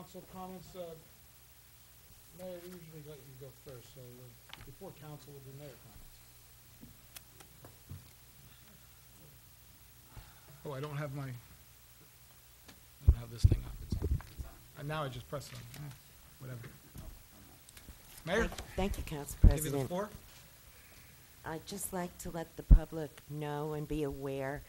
council comments. Mayor, we usually let you go first, so before council, we'll do mayor comments. Oh, I don't have this thing up. It's on. And now I just press it on. Whatever. Mayor, Thank you, Council give you the President. floor. I'd just like to let the public know and be aware,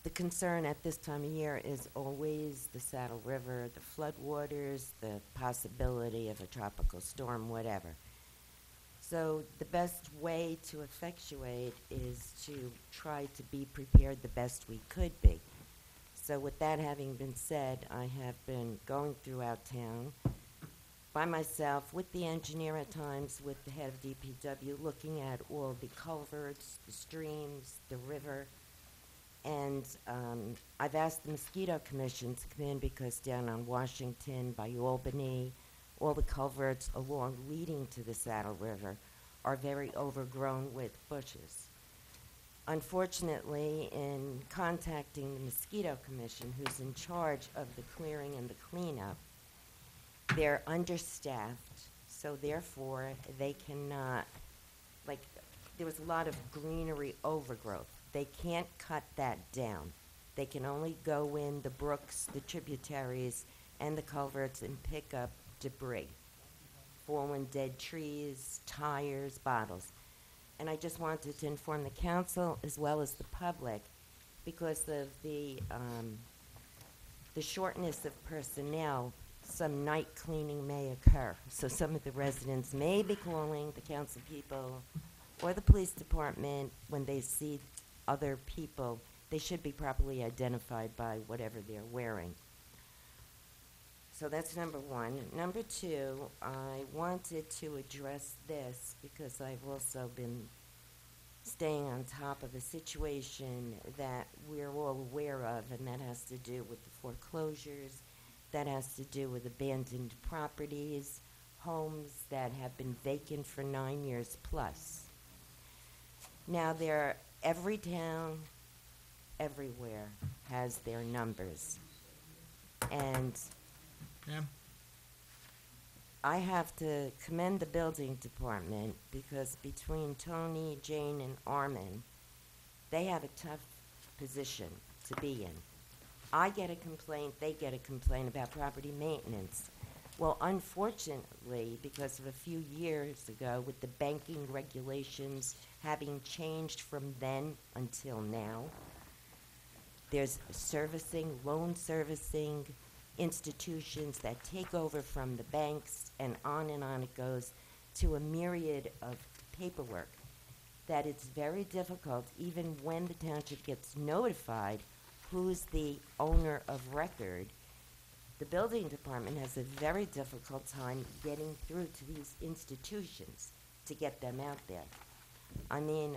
the concern at this time of year is always the Saddle River, the floodwaters, the possibility of a tropical storm, whatever. So the best way to effectuate is to try to be prepared the best we could be. So with that having been said, I have been going throughout town by myself, with the engineer at times, with the head of DPW, looking at all the culverts, the streams, the river. And I've asked the Mosquito Commission to come in because down on Washington, by Albany, all the culverts along leading to the Saddle River are very overgrown with bushes. Unfortunately, in contacting the Mosquito Commission, who's in charge of the clearing and the cleanup, they're understaffed, so therefore they cannot, like, there was a lot of greenery overgrowth. They can't cut that down. They can only go in the brooks, the tributaries, and the culverts and pick up debris, fallen dead trees, tires, bottles. And I just wanted to inform the council as well as the public, because of the shortness of personnel, some night cleaning may occur. So some of the residents may be calling the council people or the police department when they see other people. They should be properly identified by whatever they're wearing. So that's number one. Number two, I wanted to address this because I've also been staying on top of a situation that we're all aware of, and that has to do with the foreclosures, that has to do with abandoned properties, homes that have been vacant for 9 years plus. Now, every town, everywhere, has their numbers. And Ma'am? I have to commend the building department because between Tony, Jane, and Armin, they have a tough position to be in. I get a complaint, they get a complaint about property maintenance. Well, unfortunately, because of a few years ago, with the banking regulations having changed from then until now, there's loan servicing institutions that take over from the banks, and on it goes, to a myriad of paperwork that it's very difficult, even when the township gets notified who's the owner of record. The building department has a very difficult time getting through to these institutions to get them out there. I mean,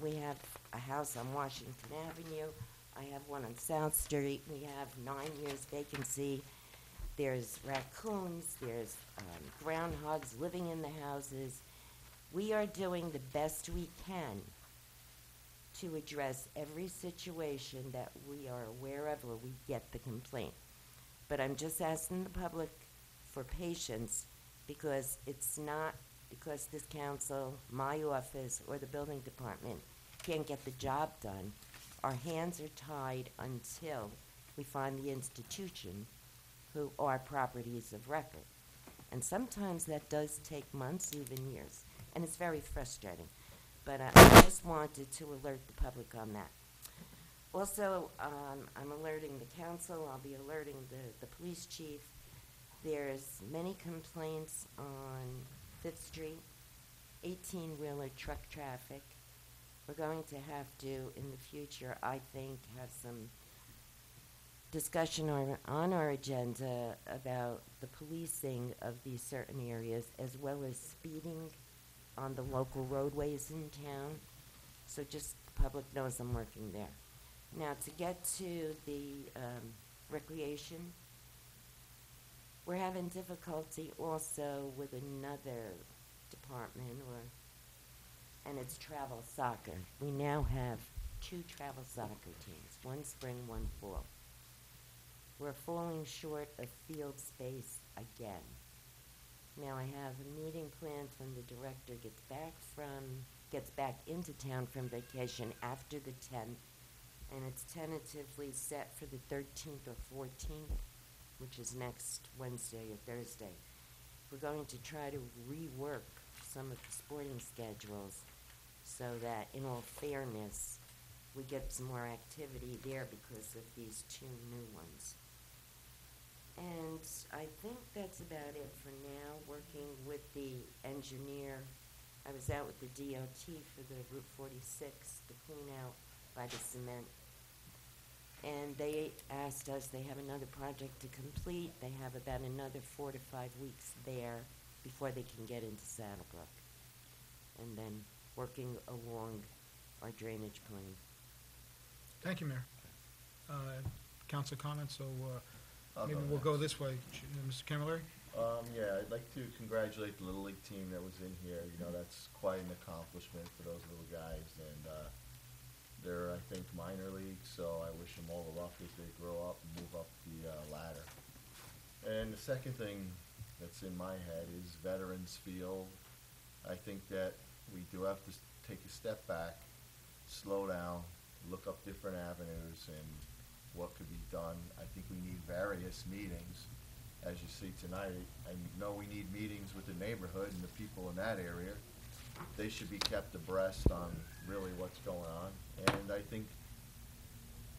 we have a house on Washington Avenue. I have one on South Street. We have 9 years vacancy. There's raccoons. There's groundhogs living in the houses. We are doing the best we can to address every situation that we are aware of or we get the complaint. But I'm just asking the public for patience, because it's not because this council, my office, or the building department can't get the job done. Our hands are tied until we find the institution who are properties of record. And sometimes that does take months, even years, and it's very frustrating. But I just wanted to alert the public on that. Also, I'm alerting the council, I'll be alerting the police chief. There's many complaints on 5th Street, 18-wheeler truck traffic. We're going to have to, in the future, I think, have some discussion on our agenda about the policing of these certain areas, as well as speeding on the local roadways in town. So just the public knows I'm working there. Now, to get to the recreation, we're having difficulty also with another department, and it's travel soccer. We now have 2 travel soccer teams, one spring, one fall. we're falling short of field space again. Now, I have a meeting planned when the director gets back into town from vacation after the 10th, and it's tentatively set for the 13th or 14th, which is next Wednesday or Thursday. We're going to try to rework some of the sporting schedules so that, in all fairness, we get some more activity there because of these 2 new ones. And I think that's about it for now, working with the engineer. I was out with the DOT for the Route 46, the clean out by the cement. And they asked us, they have another project to complete. They have about another 4 to 5 weeks there before they can get into Saddlebrook. And then working along our drainage plan. Thank you, Mayor. Council comments, so I'll maybe go we'll go next. this way. Mr. Camilleri? Yeah, I'd like to congratulate the Little League team that was in here. You know, that's quite an accomplishment for those little guys. And they're, I think, minor league, so I wish them all the luck as they grow up and move up the ladder. And the second thing that's in my head is Veterans Field. I think that we do have to take a step back, slow down, look up different avenues and what could be done. I think we need various meetings. As you see tonight, I know we need meetings with the neighborhood and the people in that area. They should be kept abreast on really what's going on. And I think,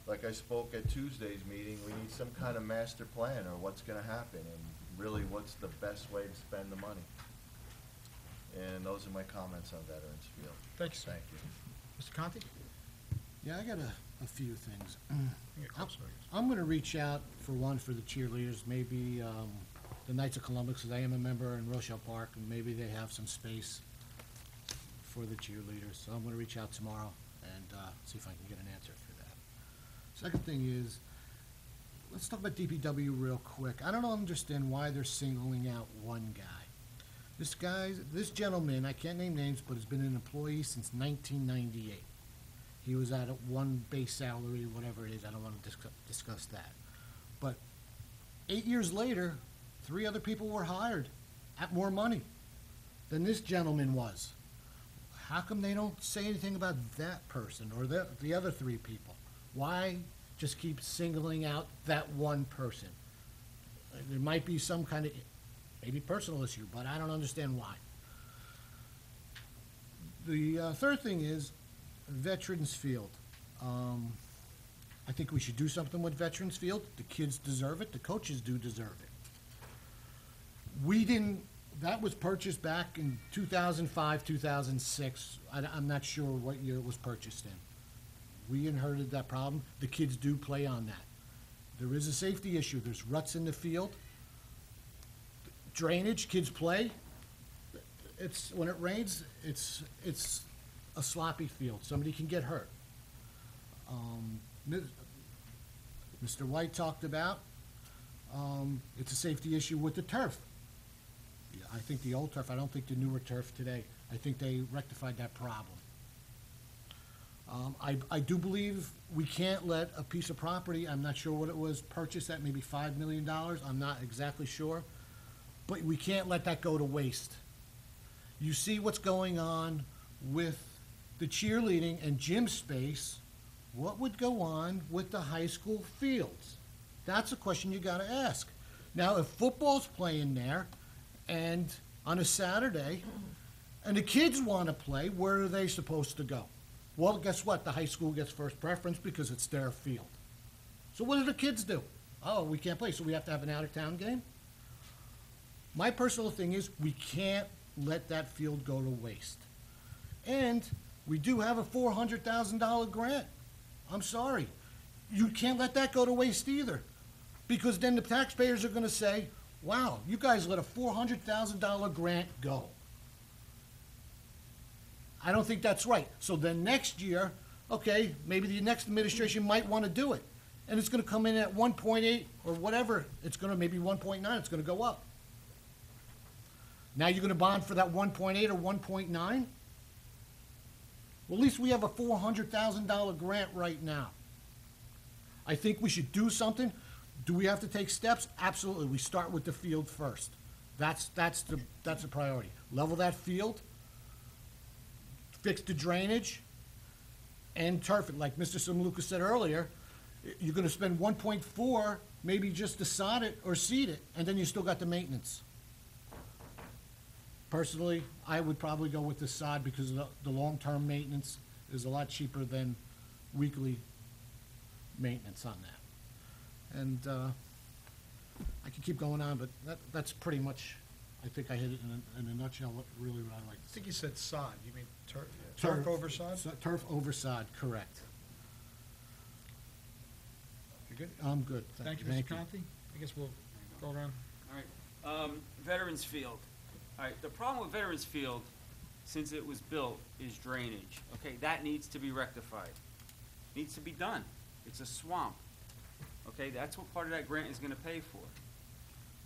like I spoke at Tuesday's meeting, we need some kind of master plan or what's gonna happen and really what's the best way to spend the money. And those are my comments on Veterans Field. Thank you, sir. Thank you. Mr. Conti? Yeah, I got a few things. Yeah, close, I guess. I'm gonna reach out for the cheerleaders, maybe, the Knights of Columbus, because I am a member in Rochelle Park, and maybe they have some space for the cheerleaders. So I'm gonna reach out tomorrow and, see if I can get an answer for that. Second thing is, let's talk about DPW real quick. I don't understand why they're singling out one guy. This gentleman, I can't name names, but has been an employee since 1998. He was at one base salary, whatever it is, I don't want to discuss that. But 8 years later, 3 other people were hired at more money than this gentleman was. How come they don't say anything about that person or the other 3 people? Why just keep singling out that one person? There might be some kind of, maybe personal issue, but I don't understand why. The third thing is Veterans Field. I think we should do something with Veterans Field. The kids deserve it. The coaches do deserve it. That was purchased back in 2005, 2006. I'm not sure what year it was purchased in. We inherited that problem. The kids do play on that. There is a safety issue. There's ruts in the field. Drainage, kids play. When it rains, it's a sloppy field. Somebody can get hurt. Mr. White talked about, it's a safety issue with the turf. Yeah, I think the old turf, I don't think the newer turf today. I think they rectified that problem. I do believe we can't let a piece of property, I'm not sure what it was, purchased at maybe $5 million. I'm not exactly sure. But we can't let that go to waste. You see what's going on with the cheerleading and gym space. What would go on with the high school fields? That's a question you gotta ask. Now, if football's playing there, and on a Saturday, and the kids wanna play, where are they supposed to go? Well, guess what? The high school gets first preference because it's their field. So what do the kids do? Oh, we can't play, so we have to have an out-of-town game? My personal thing is, we can't let that field go to waste. And we do have a $400,000 grant. I'm sorry. You can't let that go to waste either. Because then the taxpayers are gonna say, wow, you guys let a $400,000 grant go. I don't think that's right. So then next year, okay, maybe the next administration might wanna do it. And it's gonna come in at 1.8 or whatever. It's gonna maybe 1.9, it's gonna go up. Now you're gonna bond for that 1.8 or 1.9? Well, at least we have a $400,000 grant right now. I think we should do something. Do we have to take steps? Absolutely. We start with the field first. That's the priority. Level that field, fix the drainage, and turf it. Like Mr. Simluka said earlier, you're gonna spend 1.4, maybe just to sod it or seed it, and then you still got the maintenance. Personally, I would probably go with the sod because the long-term maintenance is a lot cheaper than weekly maintenance on that. And, I could keep going on, but that's pretty much, I think I hit it in a nutshell, what I like I to say. think you said sod, you mean turf Turf. over sod? Turf over sod, correct. You good? I'm good. Thank you, Mr. Conti. I guess we'll go around. All right, Veterans Field. All right, the problem with Veterans Field, since it was built, is drainage. Okay, that needs to be rectified. Needs to be done. It's a swamp. Okay, that's what part of that grant is gonna pay for.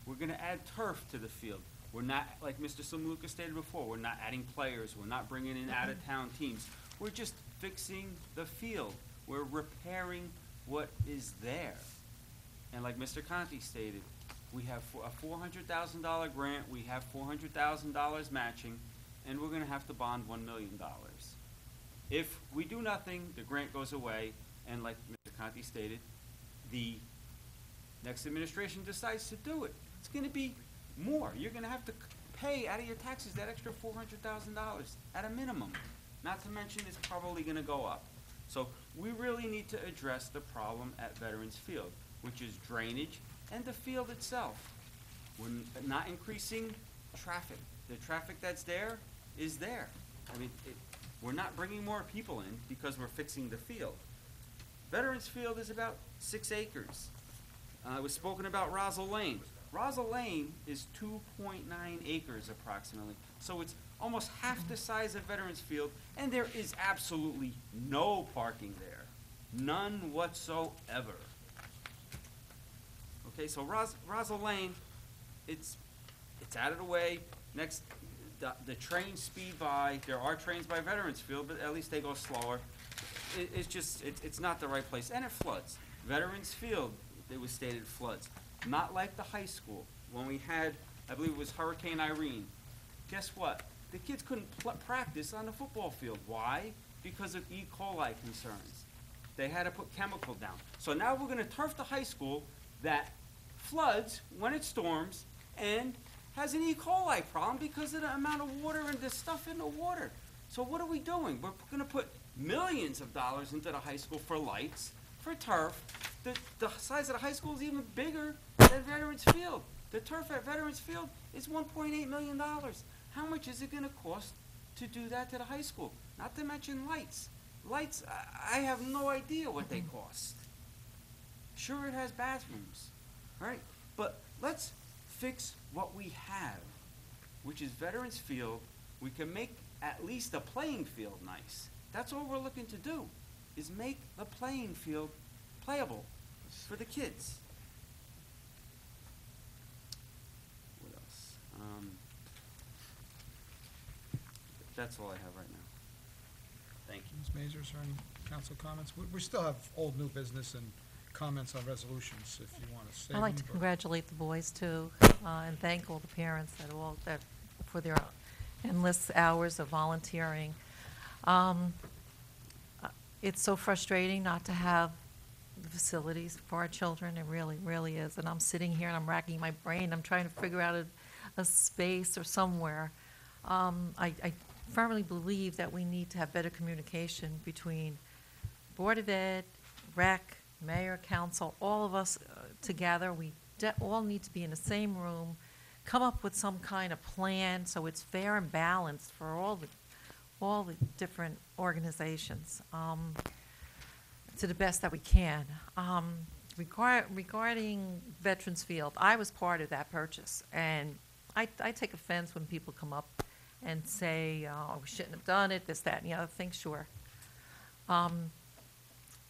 We're gonna add turf to the field. We're not, like Mr. Simluka stated before, we're not adding players, we're not bringing in out-of-town teams. We're just fixing the field. We're repairing what is there. And like Mr. Conti stated, we have a $400,000 grant, we have $400,000 matching, and we're gonna have to bond $1 million. If we do nothing, the grant goes away, and like Mr. Conti stated, the next administration decides to do it. It's gonna be more. You're gonna have to pay out of your taxes that extra $400,000 at a minimum. Not to mention it's probably gonna go up. So we really need to address the problem at Veterans Field, which is drainage and the field itself. We're not increasing traffic. The traffic that's there is there. I mean, we're not bringing more people in because we're fixing the field. Veterans Field is about 6 acres. It was spoken about Rosal Lane. Rosal Lane is 2.9 acres approximately. So it's almost half the size of Veterans Field, and there is absolutely no parking there. None whatsoever. Okay, so Rosal Lane, it's out of the way. Next, the trains speed by. There are trains by Veterans Field, but at least they go slower. It's not the right place, and it floods. Veterans Field, it was stated, floods. Not like the high school. When we had, I believe it was Hurricane Irene, guess what? The kids couldn't practice on the football field. Why? Because of E. coli concerns. They had to put chemical down. So now we're gonna turf the high school that floods when it storms and has an E. coli problem because of the amount of water and the stuff in the water. So what are we doing? We're gonna put millions of dollars into the high school for lights, for turf. The size of the high school is even bigger than Veterans Field. The turf at Veterans Field is $1.8 million. How much is it gonna cost to do that to the high school? Not to mention lights. Lights, I have no idea what they cost. Sure, it has bathrooms, all right? But let's fix what we have, which is Veterans Field. We can make at least the playing field nice. That's all we're looking to do, is make the playing field playable for the kids. What else? That's all I have right now. Thank you. Ms. Mazur, is there any council comments? We still have old, new business and comments on resolutions, if you want to say I'd like to them, but- congratulate the boys too, and thank all the parents that for their endless hours of volunteering. It's so frustrating not to have the facilities for our children. It really, really is. And I'm sitting here and I'm racking my brain. I'm trying to figure out a space or somewhere. I firmly believe that we need to have better communication between Board of Ed, Rec, Mayor, Council, all of us together. We all need to be in the same room, come up with some kind of plan so it's fair and balanced for all the different organizations, to the best that we can. Regarding Veterans Field, I was part of that purchase, and I take offense when people come up and say, oh, we shouldn't have done it, this, that, and the other thing. Sure.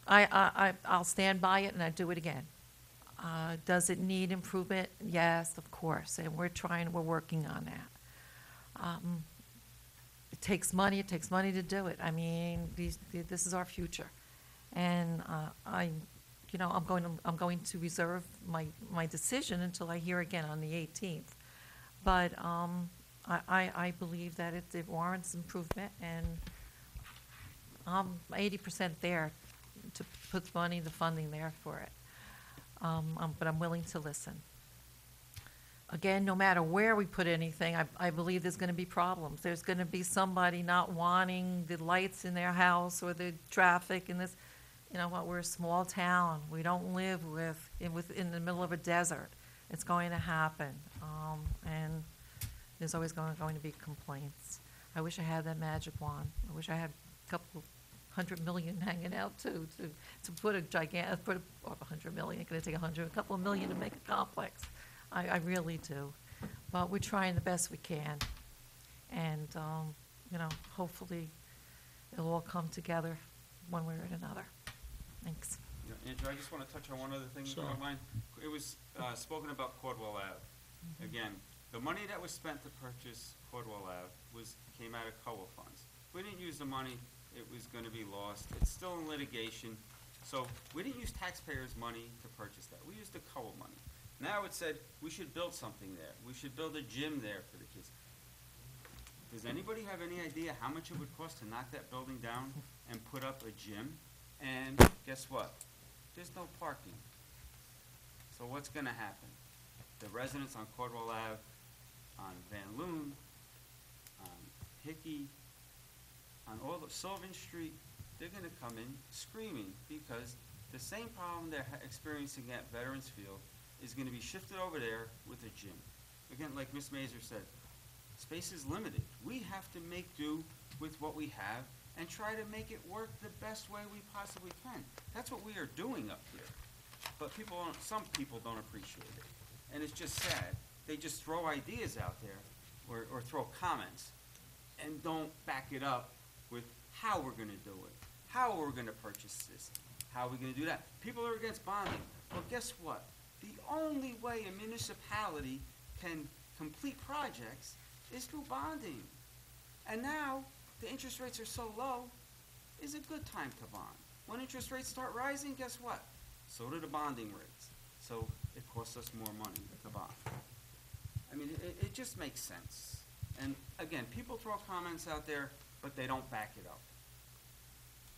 I'll stand by it, and I do it again. Does it need improvement? Yes, of course, and we're working on that. It takes money to do it. I mean, this is our future. And I I'm going to reserve my decision until I hear again on the 18th. But I believe that it warrants improvement, and I'm 80% there to put the funding there for it. But I'm willing to listen. Again, no matter where we put anything, I believe there's going to be problems. There's going to be somebody not wanting the lights in their house or the traffic and this. You know what, we're a small town. We don't live in the middle of a desert. It's going to happen. And there's always going to be complaints. I wish I had that magic wand. I wish I had a couple $100 million hanging out too, to put or 100 million, it's gonna take a couple of million to make a complex. I really do. But we're trying the best we can. And, hopefully it'll all come together one way or another. Thanks. Yeah, Andrew, I just want to touch on one other thing, if you Sure. don't mind. It was spoken about Cordwell Ave. Again, the money that was spent to purchase Cordwell Ave came out of COA funds. If we didn't use the money, it was going to be lost. It's still in litigation. So we didn't use taxpayers' money to purchase that. We used the COA money. Now it said we should build something there. We should build a gym there for the kids. Does anybody have any idea how much it would cost to knock that building down and put up a gym? And guess what? There's no parking. So what's going to happen? The residents on Cordwell Ave, on Van Loon, on Hickey, on all of Sylvan Street, they're going to come in screaming because the same problem they're experiencing at Veterans Field is going to be shifted over there with a gym. Again, like Ms. Mazur said, space is limited. We have to make do with what we have and try to make it work the best way we possibly can. That's what we are doing up here. But some people don't appreciate it. And it's just sad. They just throw ideas out there or throw comments and don't back it up with how we're going to do it, how we're going to purchase this, how we're going to do that. People are against bonding. Well, guess what? The only way a municipality can complete projects is through bonding. And now, the interest rates are so low, it's a good time to bond. When interest rates start rising, guess what? So do the bonding rates. So it costs us more money to bond. I mean, it just makes sense. And again, people throw comments out there, but they don't back it up.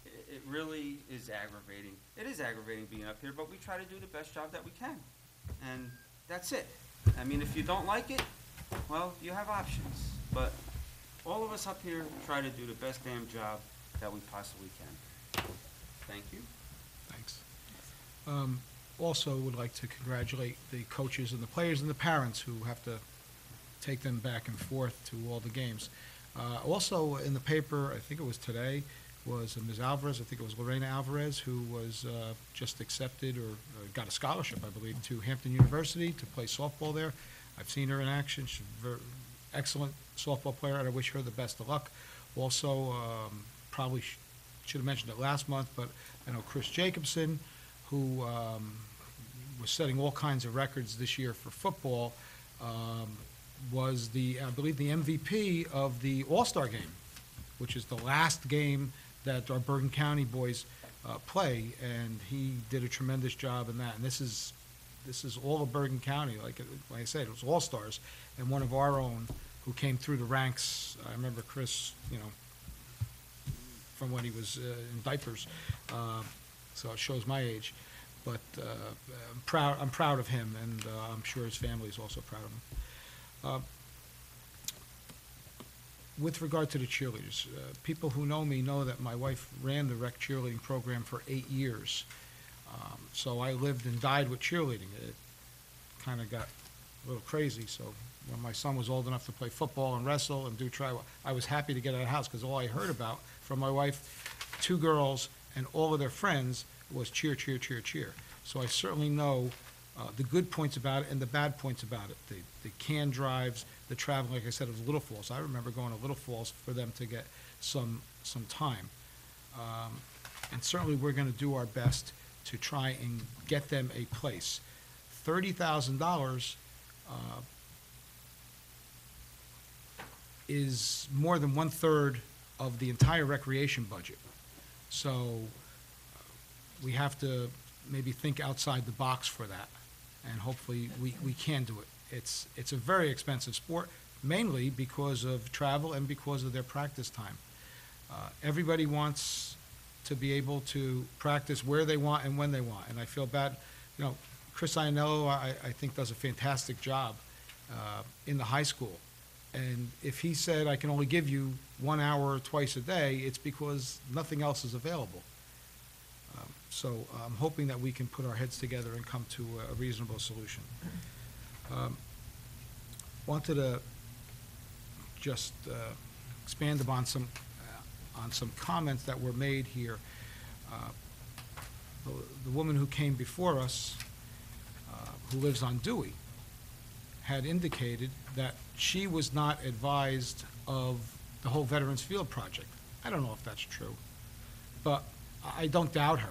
It really is aggravating. It is aggravating being up here, but we try to do the best job that we can. And that's it. I mean, if you don't like it, well, you have options. But all of us up here try to do the best damn job that we possibly can. Thank you. Thanks. Also would like to congratulate the coaches and the players and the parents who have to take them back and forth to all the games. Also in the paper, I think it was today, was Ms. Alvarez, I think it was Lorena Alvarez, who was just accepted or got a scholarship, I believe, to Hampton University to play softball there. I've seen her in action. She's a very excellent softball player, and I wish her the best of luck. Also, probably should have mentioned it last month, but I know Chris Jacobson, who was setting all kinds of records this year for football, was I believe, the MVP of the All-Star game, which is the last game that our Bergen County boys play, and he did a tremendous job in that. And this is all of Bergen County, like I said, it was all-stars, and one of our own who came through the ranks. I remember Chris, from when he was in diapers, so it shows my age. But I'm proud of him, and I'm sure his family is also proud of him. With regard to the cheerleaders, people who know me know that my wife ran the rec cheerleading program for 8 years. So I lived and died with cheerleading. It kind of got a little crazy. So when my son was old enough to play football and wrestle and do I was happy to get out of the house because all I heard about from my wife, 2 girls, and all of their friends was cheer, cheer, cheer, cheer. So I certainly know the good points about it and the bad points about it. The can drives, the traveling, like I said, of Little Falls. I remember going to Little Falls for them to get some time. And certainly we're going to do our best to try and get them a place. $30,000 is more than 1/3 of the entire recreation budget. So we have to maybe think outside the box for that, and hopefully we can do it. It's a very expensive sport, mainly because of travel and because of their practice time. Everybody wants to be able to practice where they want and when they want, and I feel bad. You know, Chris Iannello, I think, does a fantastic job in the high school. And if he said, I can only give you 1 hour twice a day, it's because nothing else is available. So I'm hoping that we can put our heads together and come to a reasonable solution. Wanted to just expand upon some comments that were made here. The woman who came before us, who lives on Dewey, had indicated that she was not advised of the whole Veterans Field project. I don't know if that's true, but I don't doubt her.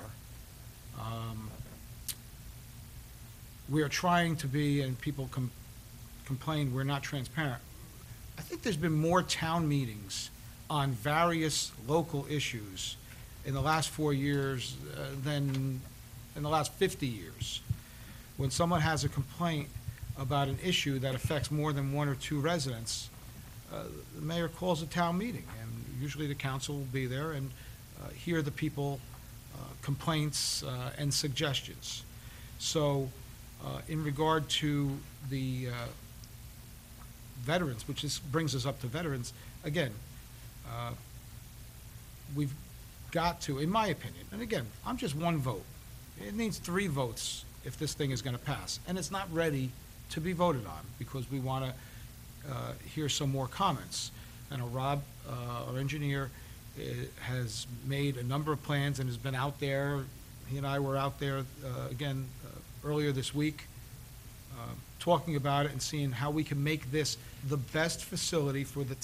We are trying to be, and people complain we're not transparent. I think there's been more town meetings on various local issues in the last 4 years than in the last 50 years. When someone has a complaint about an issue that affects more than 1 or 2 residents, the mayor calls a town meeting, and usually the council will be there and hear the people complaints and suggestions. So in regard to the veterans, which brings us up to veterans, again, we've got to, in my opinion, and again, I'm just one vote. It needs 3 votes if this thing is going to pass, and it's not ready to be voted on because we want to hear some more comments. I know Rob, our engineer, has made a number of plans and has been out there. He and I were out there again earlier this week talking about it and seeing how we can make this the best facility for the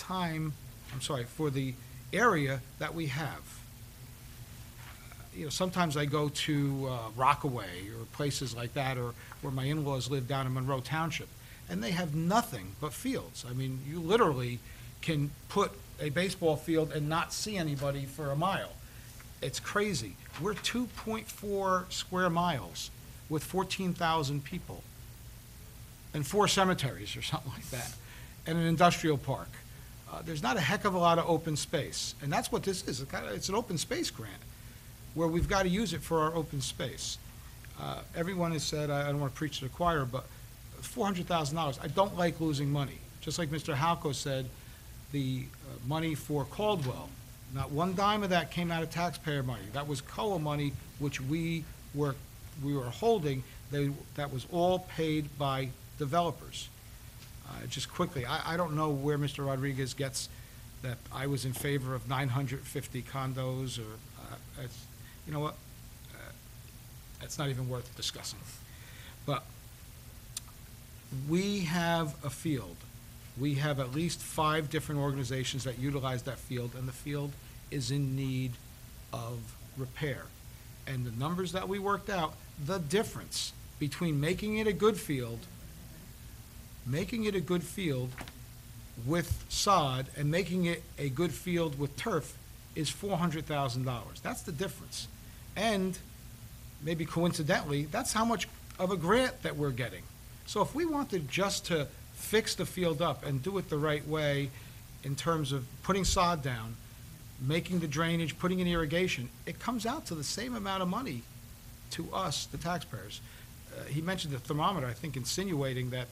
for the area that we have. You know, sometimes I go to Rockaway or places like that, or where my in-laws live down in Brook Township, and they have nothing but fields. I mean, you literally can put a baseball field and not see anybody for a mile. It's crazy. We're 2.4 square miles with 14,000 people and 4 cemeteries or something like that, and an industrial park. There's not a heck of a lot of open space, and that's what this is. It's an open space grant where we've got to use it for our open space. Everyone has said, I don't want to preach to the choir, but $400,000, I don't like losing money. Just like Mr. Halko said, the money for Caldwell, not one dime of that came out of taxpayer money. That was COA money, which we were holding. That was all paid by developers. Just quickly, I don't know where Mr. Rodriguez gets that I was in favor of 950 condos, or, you know what? It's not even worth discussing. But we have a field. We have at least 5 different organizations that utilize that field, and the field is in need of repair. And the numbers that we worked out, the difference between making it a good field with sod and making it a good field with turf is $400,000. That's the difference. And maybe coincidentally, that's how much of a grant that we're getting. So if we wanted just to fix the field up and do it the right way in terms of putting sod down, making the drainage, putting in irrigation, it comes out to the same amount of money to us, the taxpayers. He mentioned the thermometer, I think, insinuating that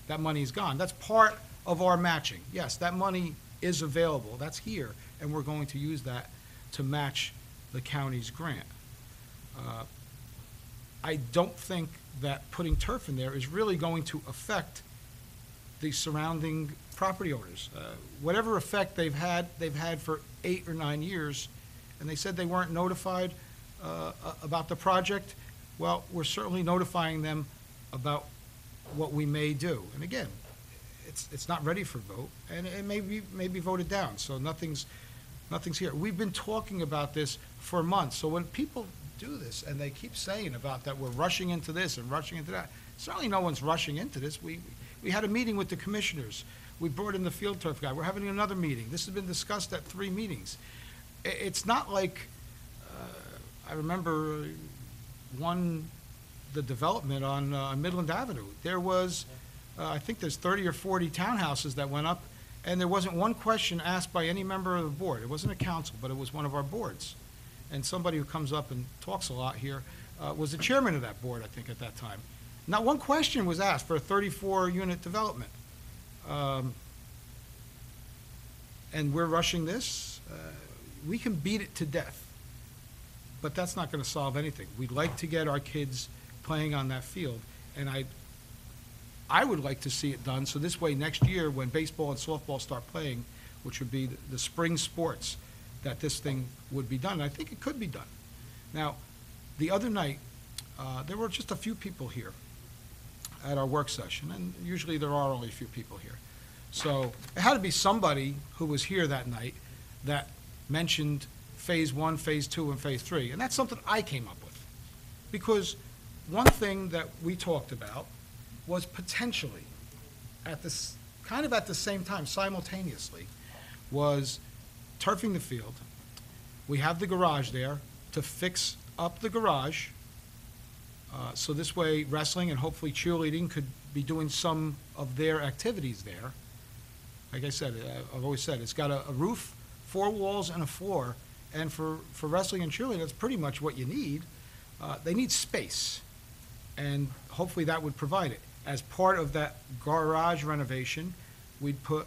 that money's gone. That's part of our matching. Yes, that money is available. That's here, and we're going to use that to match the county's grant. I don't think that putting turf in there is really going to affect the surrounding property owners. Whatever effect they've had for 8 or 9 years, and they said they weren't notified about the project. Well, we're certainly notifying them about what we may do. And again, it's not ready for vote, and it may be voted down, so nothing's here. We've been talking about this for months, so when people do this and they keep saying about that we're rushing into this and rushing into that, certainly no one's rushing into this. We had a meeting with the commissioners. We brought in the field turf guy. We're having another meeting. This has been discussed at 3 meetings. It's not like, I remember won the development on Midland Avenue. There was, I think there's 30 or 40 townhouses that went up, and there wasn't one question asked by any member of the board. It wasn't a council, but it was one of our boards. And somebody who comes up and talks a lot here was the chairman of that board, I think, at that time. Not one question was asked for a 34-unit development. And we're rushing this. We can beat it to death, but that's not going to solve anything. We'd like to get our kids playing on that field, and I would like to see it done, so this way next year, when baseball and softball start playing, which would be the spring sports, that this thing would be done. And I think it could be done. Now, the other night, there were just a few people here at our work session, and usually there are only a few people here. So it had to be somebody who was here that night that mentioned Phase 1, Phase 2, and Phase 3, and that's something I came up with. Because one thing that we talked about was potentially, kind of at the same time, simultaneously, was turfing the field. We have the garage there to fix up the garage, so this way wrestling and hopefully cheerleading could be doing some of their activities there. Like I said, I've always said, it's got a roof, 4 walls, and a floor, and for wrestling and cheerleading, that's pretty much what you need. They need space, and hopefully that would provide it. As part of that garage renovation, we'd put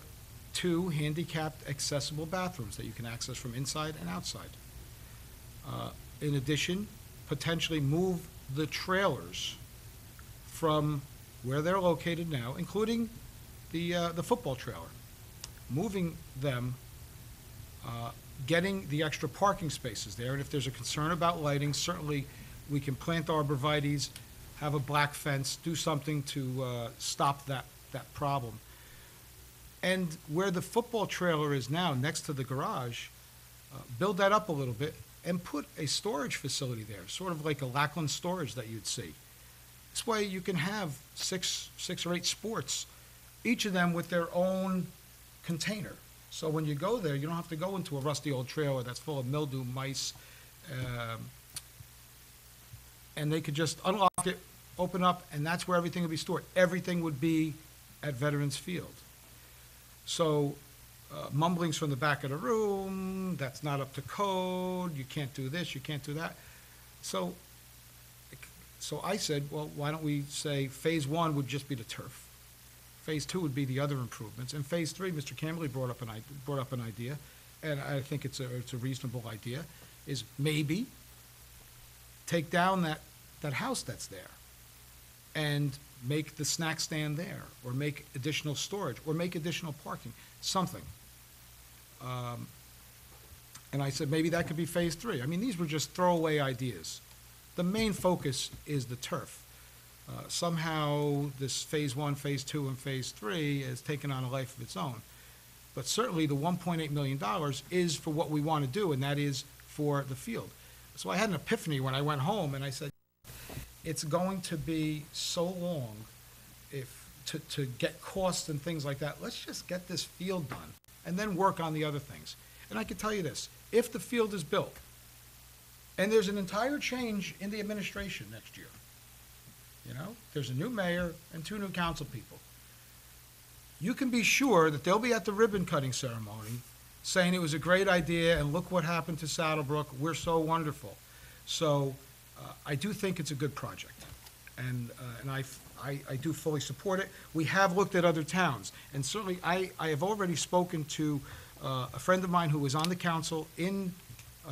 2 handicapped accessible bathrooms that you can access from inside and outside. In addition, potentially move the trailers from where they're located now, including the football trailer, moving them, getting the extra parking spaces there, and if there's a concern about lighting, certainly we can plant arborvitaes, have a black fence, do something to stop that problem. And where the football trailer is now, next to the garage, build that up a little bit and put a storage facility there, sort of like a Lackland storage that you'd see. This way you can have six or 8 sports, each of them with their own container. So when you go there, you don't have to go into a rusty old trailer that's full of mildew, mice, and they could just unlock it, open up, and that's where everything would be stored. Everything would be at Veterans Field. So mumblings from the back of the room, that's not up to code, you can't do this, you can't do that. So I said, well, why don't we say Phase 1 would just be the turf. Phase 2 would be the other improvements. And Phase 3, Mr. Camberley brought up an idea, and I think it's a reasonable idea, is maybe take down that house that's there and make the snack stand there, or make additional storage, or make additional parking, something. And I said, maybe that could be Phase 3. I mean, these were just throwaway ideas. The main focus is the turf. Somehow, this Phase 1, Phase 2, and Phase 3 has taken on a life of its own. But certainly, the $1.8 million is for what we want to do, and that is for the field. So I had an epiphany when I went home, and I said, it's going to be so long to get costs and things like that. Let's just get this field done and then work on the other things. And I can tell you this, if the field is built and there's an entire change in the administration next year, you know, there's a new mayor and 2 new council people, you can be sure that they'll be at the ribbon cutting ceremony saying it was a great idea and look what happened to Saddlebrook, we're so wonderful. So I do think it's a good project, and I do fully support it. We have looked at other towns, and certainly I have already spoken to a friend of mine who was on the council in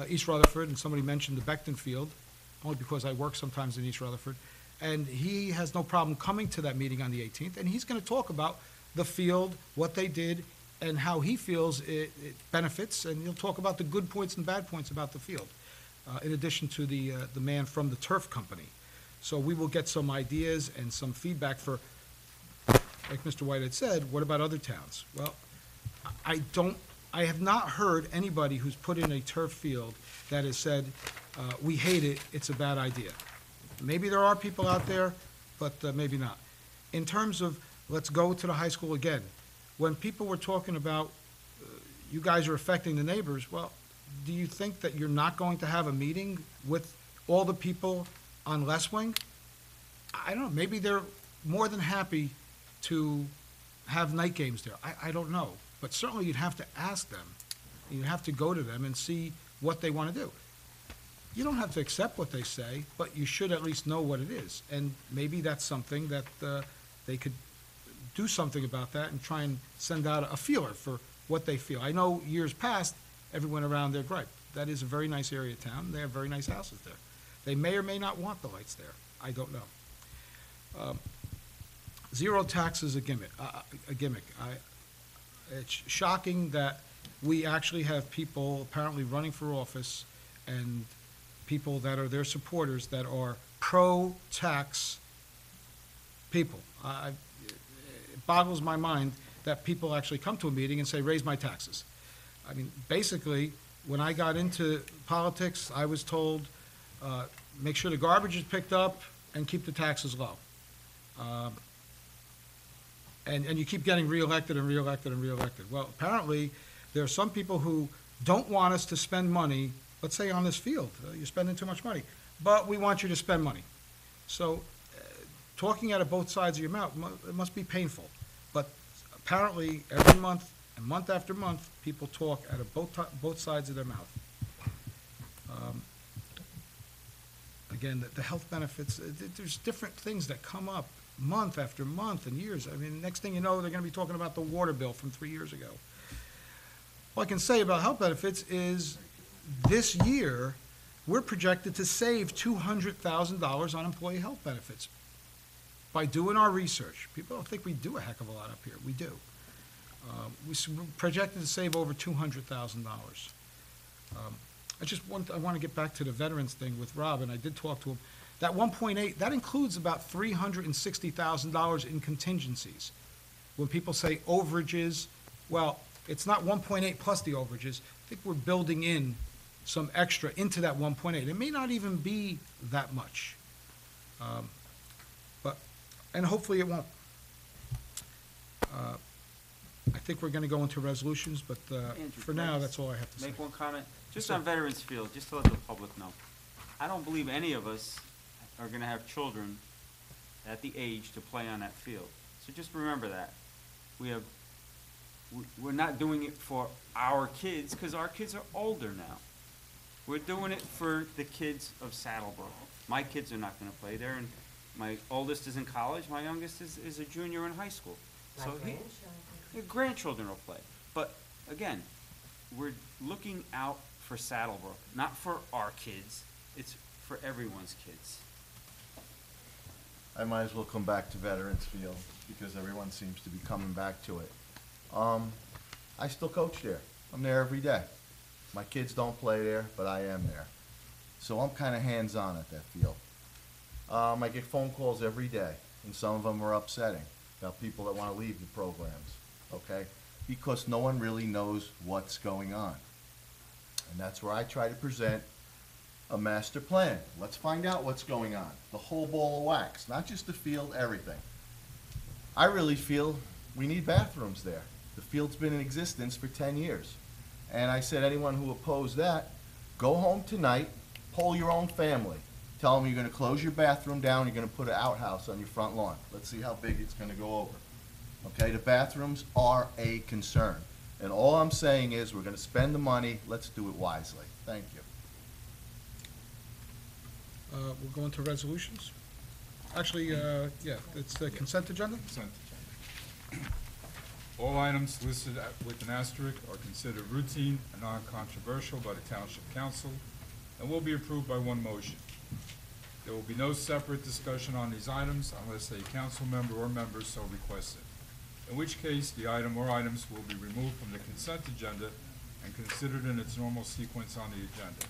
East Rutherford, and somebody mentioned the Beckton Field, only because I work sometimes in East Rutherford, and he has no problem coming to that meeting on the 18th, and he's going to talk about the field, what they did, and how he feels it benefits, and he'll talk about the good points and bad points about the field, in addition to the man from the turf company. So we will get some ideas and some feedback for, like Mr. White had said, what about other towns? Well, I have not heard anybody who's put in a turf field that has said, we hate it, it's a bad idea. Maybe there are people out there, but maybe not. In terms of, let's go to the high school again, when people were talking about, you guys are affecting the neighbors, well, do you think that you're not going to have a meeting with all the people on Lest Wing, I don't know, maybe they're more than happy to have night games there. I don't know. But certainly you'd have to ask them. You'd have to go to them and see what they want to do. You don't have to accept what they say, but you should at least know what it is. And maybe that's something that they could do something about that and try and send out a feeler for what they feel. I know years past, everyone around there griped. That is a very nice area of town. They have very nice houses there. They may or may not want the lights there. I don't know. Zero tax is a gimmick. It's shocking that we actually have people apparently running for office and people that are their supporters that are pro-tax people. It boggles my mind that people actually come to a meeting and say, raise my taxes. I mean, basically, when I got into politics, I was told, make sure the garbage is picked up and keep the taxes low. And you keep getting reelected and reelected and reelected. Well, apparently, there are some people who don't want us to spend money, let's say on this field, you're spending too much money, but we want you to spend money. So, talking out of both sides of your mouth, it must be painful. But apparently, every month, and month after month, people talk out of both sides of their mouth. Again, the health benefits, there's different things that come up month after month and years. I mean, next thing you know, they're going to be talking about the water bill from 3 years ago. All I can say about health benefits is this year, we're projected to save $200,000 on employee health benefits by doing our research. People don't think we do a heck of a lot up here. We do. We're projected to save over $200,000. I want to get back to the veterans thing with Rob, and I did talk to him. That 1.8, that includes about $360,000 in contingencies. When people say overages, well, it's not 1.8 plus the overages. I think we're building in some extra into that 1.8. It may not even be that much. And hopefully it won't. I think we're going to go into resolutions, but Andrew, for can I now, just that's all I have to say. Make one comment, just Sure. on Veterans Field, just to let the public know. I don't believe any of us are gonna have children at the age to play on that field. So just remember that. We're not doing it for our kids, because our kids are older now. We're doing it for the kids of Saddlebrook. My kids are not gonna play there, and my oldest is in college, my youngest is a junior in high school. My So grandchildren. your grandchildren will play. But again, we're looking out for Saddlebrook, not for our kids. It's for everyone's kids. I might as well come back to Veterans Field because everyone seems to be coming back to it. I still coach there. I'm there every day. My kids don't play there, but I am there. So I'm kind of hands-on at that field. I get phone calls every day, and some of them are upsetting about people that want to leave the programs, okay? Because no one really knows what's going on. And that's where I try to present a master plan. Let's find out what's going on. The whole ball of wax, not just the field, everything. I really feel we need bathrooms there. The field's been in existence for 10 years. And I said, anyone who opposed that, go home tonight, poll your own family. Tell them you're gonna close your bathroom down, you're gonna put an outhouse on your front lawn. Let's see how big it's gonna go over. Okay, the bathrooms are a concern. And all I'm saying is, we're gonna spend the money, let's do it wisely. Thank you. We'll go into resolutions. Actually, yeah, it's the consent agenda. Consent agenda. All items listed with an asterisk are considered routine and non-controversial by the Township Council and will be approved by one motion. There will be no separate discussion on these items unless a council member or members so requested, in which case the item or items will be removed from the consent agenda and considered in its normal sequence on the agenda.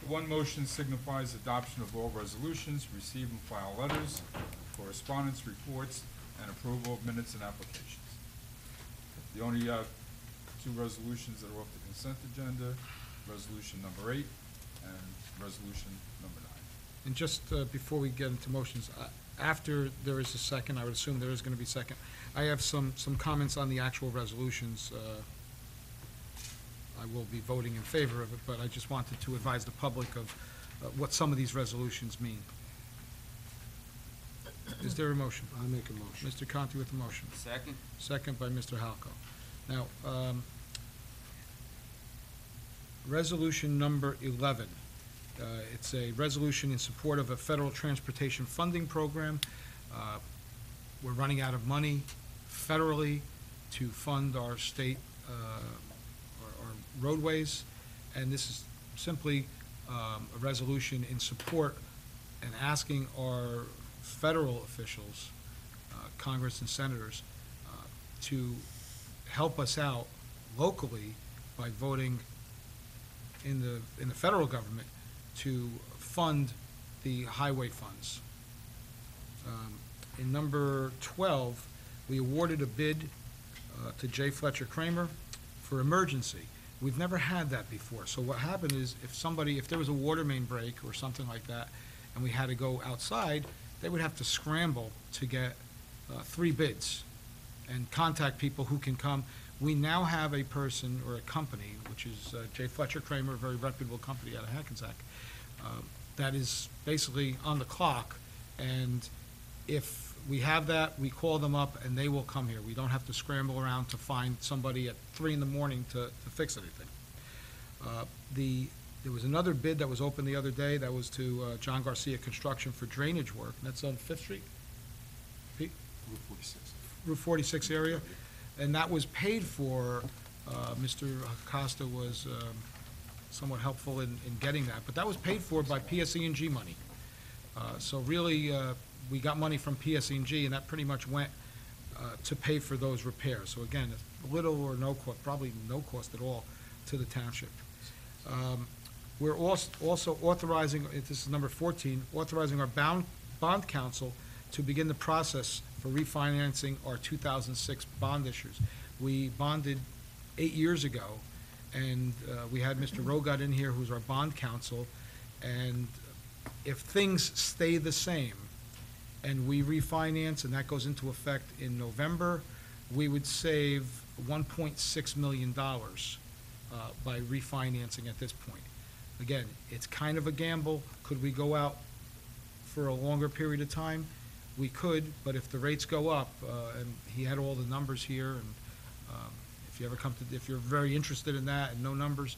The one motion signifies adoption of all resolutions, receive and file letters, correspondence reports, and approval of minutes and applications. The only two resolutions that are off the consent agenda, resolution number 8 and resolution number 9. And just before we get into motions, after there is a second, I would assume there is going to be a second, I have some comments on the actual resolutions. I will be voting in favor of it, but I just wanted to advise the public of what some of these resolutions mean. Is there a motion? I make a motion. Mr. Conti with the motion. Second? Second by Mr. Halco. Now, resolution number 11. It's a resolution in support of a federal transportation funding program. We're running out of money federally to fund our state, our roadways, and this is simply a resolution in support and asking our federal officials, Congress and senators, to help us out locally by voting in the federal government to fund the highway funds. In number 12, we awarded a bid to J. Fletcher Kramer for emergency. We've never had that before. So what happened is if there was a water main break or something like that, and we had to go outside, they would have to scramble to get 3 bids and contact people who can come. We now have a person or a company, which is J. Fletcher Kramer, a very reputable company out of Hackensack, that is basically on the clock, and if we have that, we call them up and they will come here. We don't have to scramble around to find somebody at 3 in the morning to fix anything. There was another bid that was opened the other day that was to John Garcia Construction for drainage work, and that's on 5th Street? Pete? Route 46. Route 46 area, and that was paid for. Mr. Acosta was somewhat helpful in getting that, but that was paid for by PSE&G money. So really, we got money from PSE&G, and that pretty much went to pay for those repairs. So again, little or no cost, probably no cost at all to the township. We're also authorizing, this is number 14, authorizing our bond council to begin the process for refinancing our 2006 bond issues. We bonded 8 years ago, and we had Mr. Rogat in here, who's our bond counsel, and if things stay the same and we refinance and that goes into effect in November, we would save $1.6 million by refinancing at this point. Again, it's kind of a gamble. Could we go out for a longer period of time? We could, but if the rates go up, and he had all the numbers here, and if you ever if you're very interested in that and no numbers,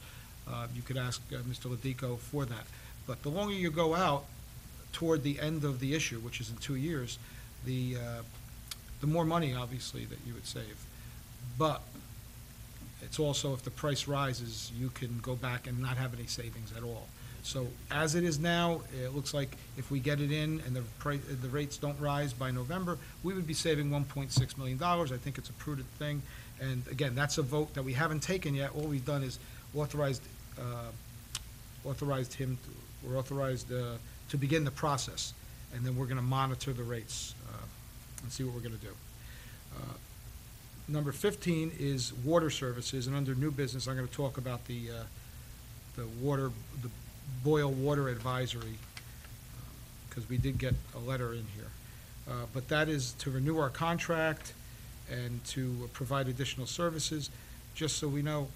you could ask Mr. Ladico for that. But the longer you go out toward the end of the issue, which is in 2 years, the more money, obviously, that you would save. But it's also, if the price rises, you can go back and not have any savings at all. So as it is now, it looks like if we get it in and the rates don't rise by November, we would be saving $1.6 million. I think it's a prudent thing. And again, that's a vote that we haven't taken yet. All we've done is authorized him to begin the process. And then we're going to monitor the rates and see what we're going to do. Number 15 is water services, and under new business, I'm going to talk about the boil water advisory, because we did get a letter in here. But that is to renew our contract and to provide additional services. Just so we know,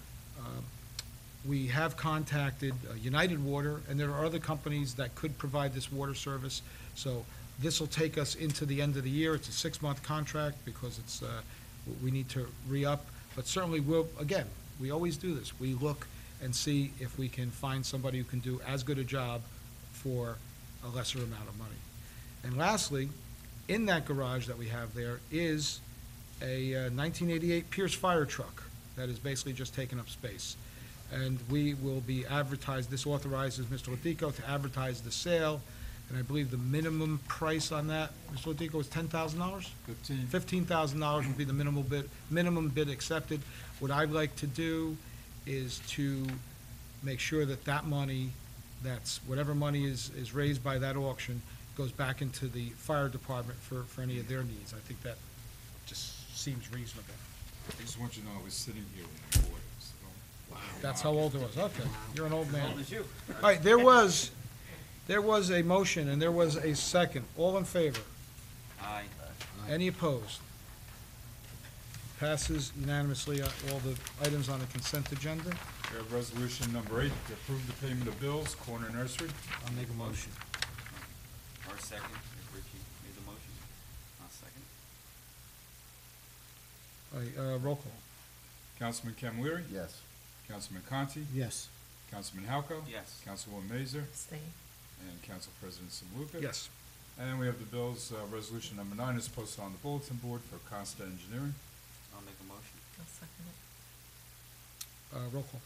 we have contacted United Water, and there are other companies that could provide this water service. So this will take us into the end of the year. It's a 6-month contract because it's we need to re-up. But certainly we always do this. We look and see if we can find somebody who can do as good a job for a lesser amount of money. And lastly, in that garage that we have there is a 1988 Pierce fire truck that is basically just taking up space. And we will be this authorizes Mr. Ladico to advertise the sale, and I believe the minimum price on that, Mr. Ladico, is $10,000? 15. $15,000 would be the minimum bid accepted. What I'd like to do is to make sure that money, whatever money is raised by that auction, goes back into the fire department for any of their needs. I think that just seems reasonable. I just want you to know I was sitting here when you bought it, so don't. That's how old it was. Okay, you're an old man. Old as you. All right, there was a motion and there was a second. All in favor? Aye. Any opposed? Passes unanimously on all the items on the consent agenda. We have resolution number 8, to approve the payment of bills, corner nursery. I'll make a motion. Or second, if Richie made the motion. I'll second. All right, roll call. Councilman Camilleri? Yes. Councilman Conti? Yes. Councilman Halco? Yes. Councilwoman Mazer? Abstain. And Council President Simuluka? Yes. And we have the bills, resolution number 9 is posted on the bulletin board for Costa Engineering. I'll make a motion. I'll second it. Roll call.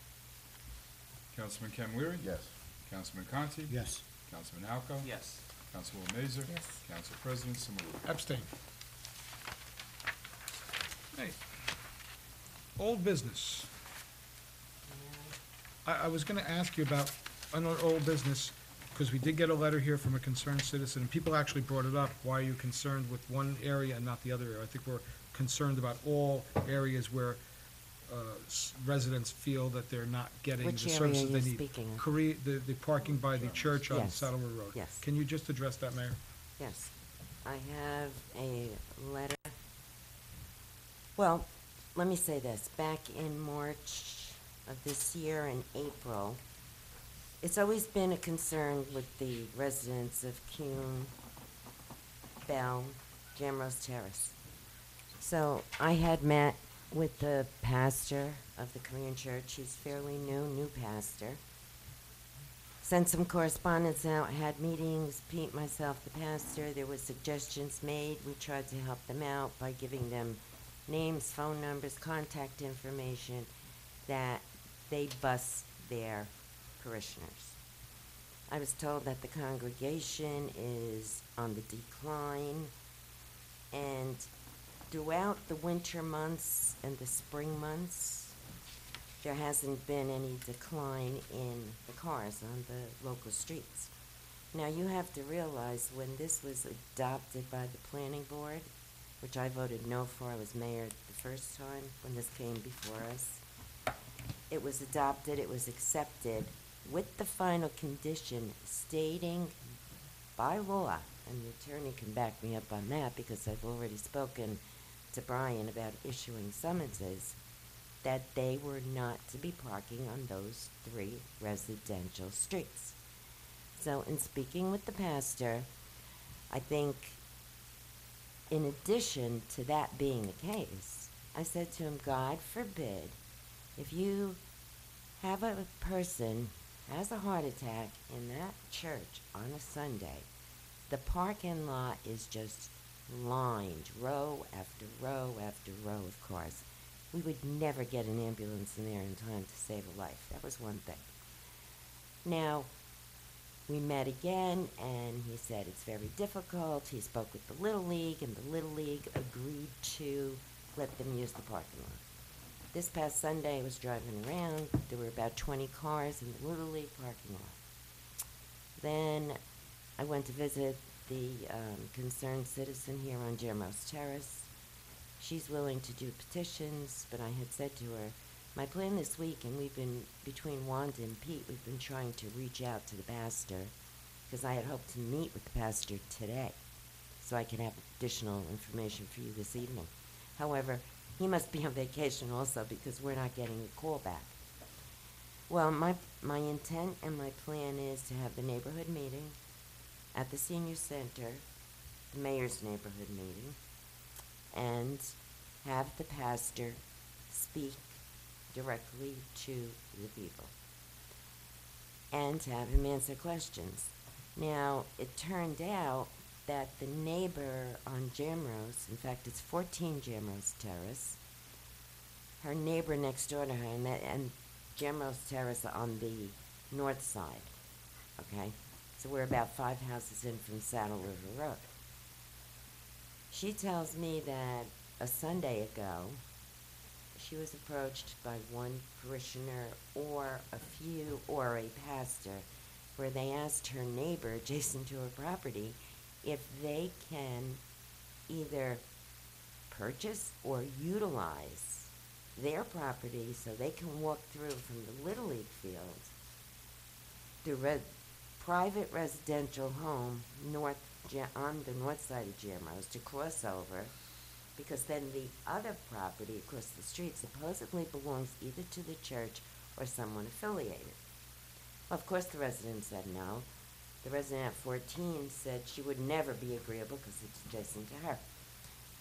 Councilman Camilleri? Yes. Councilman Conti? Yes. Councilman Halco? Yes. Councilwoman Mazer? Yes. Council President Simuluka? Abstain. Hey, old business. I was gonna ask you about, under old business, because we did get a letter here from a concerned citizen, and people actually brought it up, why are you concerned with one area and not the other area? I think we're concerned about all areas where residents feel that they're not getting the Which area services are they you need. speaking of? The parking by the church on Yes. Saddle River Road. Yes. Can you just address that, Mayor? Yes, I have a letter. Well, let me say this, back in March of this year, in April, it's always been a concern with the residents of Kuhn, Bell, Jamrose Terrace. So I had met with the pastor of the Korean church. He's fairly new pastor. Sent some correspondence out, had meetings, Pete, myself, the pastor. There were suggestions made. We tried to help them out by giving them names, phone numbers, contact information that they bus their parishioners. I was told that the congregation is on the decline, and throughout the winter months and the spring months, there hasn't been any decline in the cars on the local streets. Now, you have to realize when this was adopted by the planning board, which I voted no for, I was mayor the first time when this came before us, it was adopted, it was accepted with the final condition stating by law, and the attorney can back me up on that because I've already spoken to Brian about issuing summonses, that they were not to be parking on those 3 residential streets. So in speaking with the pastor, I think in addition to that being the case, I said to him, God forbid, if you have a person has a heart attack in that church on a Sunday, the parking lot is just lined, row after row after row of cars. We would never get an ambulance in there in time to save a life. That was one thing. Now, we met again, and he said it's very difficult. He spoke with the Little League, and the Little League agreed to let them use the parking lot. This past Sunday, I was driving around. There were about 20 cars in the Little League parking lot. Then I went to visit the concerned citizen here on Jamrose Terrace. She's willing to do petitions, but I had said to her, my plan this week, and we've been, between Wanda and Pete, we've been trying to reach out to the pastor, because I had hoped to meet with the pastor today, so I can have additional information for you this evening. However, he must be on vacation also, because we're not getting a call back. Well, my intent and my plan is to have the neighborhood meeting at the senior center, the mayor's neighborhood meeting, and have the pastor speak directly to the people and to have him answer questions. Now, it turned out that the neighbor on Jamrose, in fact, it's 14 Jamrose Terrace, her neighbor next door to her, and Jamrose Terrace on the north side, okay? So we're about 5 houses in from Saddle River Road. She tells me that a Sunday ago, she was approached by one parishioner or a few, or a pastor, where they asked her neighbor adjacent to her property if they can either purchase or utilize their property so they can walk through from the Little League field to private residential home on the north side of Jamrose to cross over, because then the other property across the street supposedly belongs either to the church or someone affiliated. Well, of course the resident said no. The resident at 14 said she would never be agreeable because it's adjacent to her.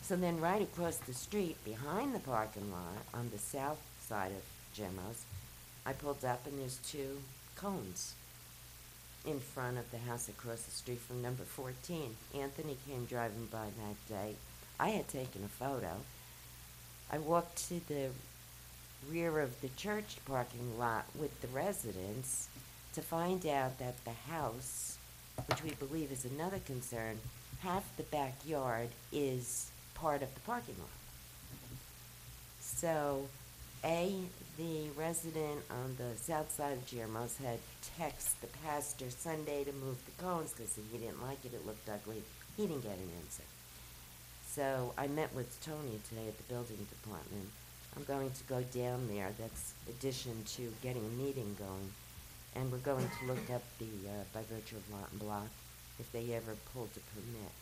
So then right across the street, behind the parking lot, on the south side of Gemma's, I pulled up and there's two cones in front of the house across the street from number 14. Anthony came driving by that day. I had taken a photo. I walked to the rear of the church parking lot with the residents to find out that the house, which we believe is another concern, half the backyard is part of the parking lot. So, the resident on the south side of Guillermo's had texted the pastor Sunday to move the cones because he didn't like it, it looked ugly. He didn't get an answer. So I met with Tony today at the building department. I'm going to go down there, that's addition to getting a meeting going, and we're going to look up the, by virtue of lot and block, if they ever pulled a permit.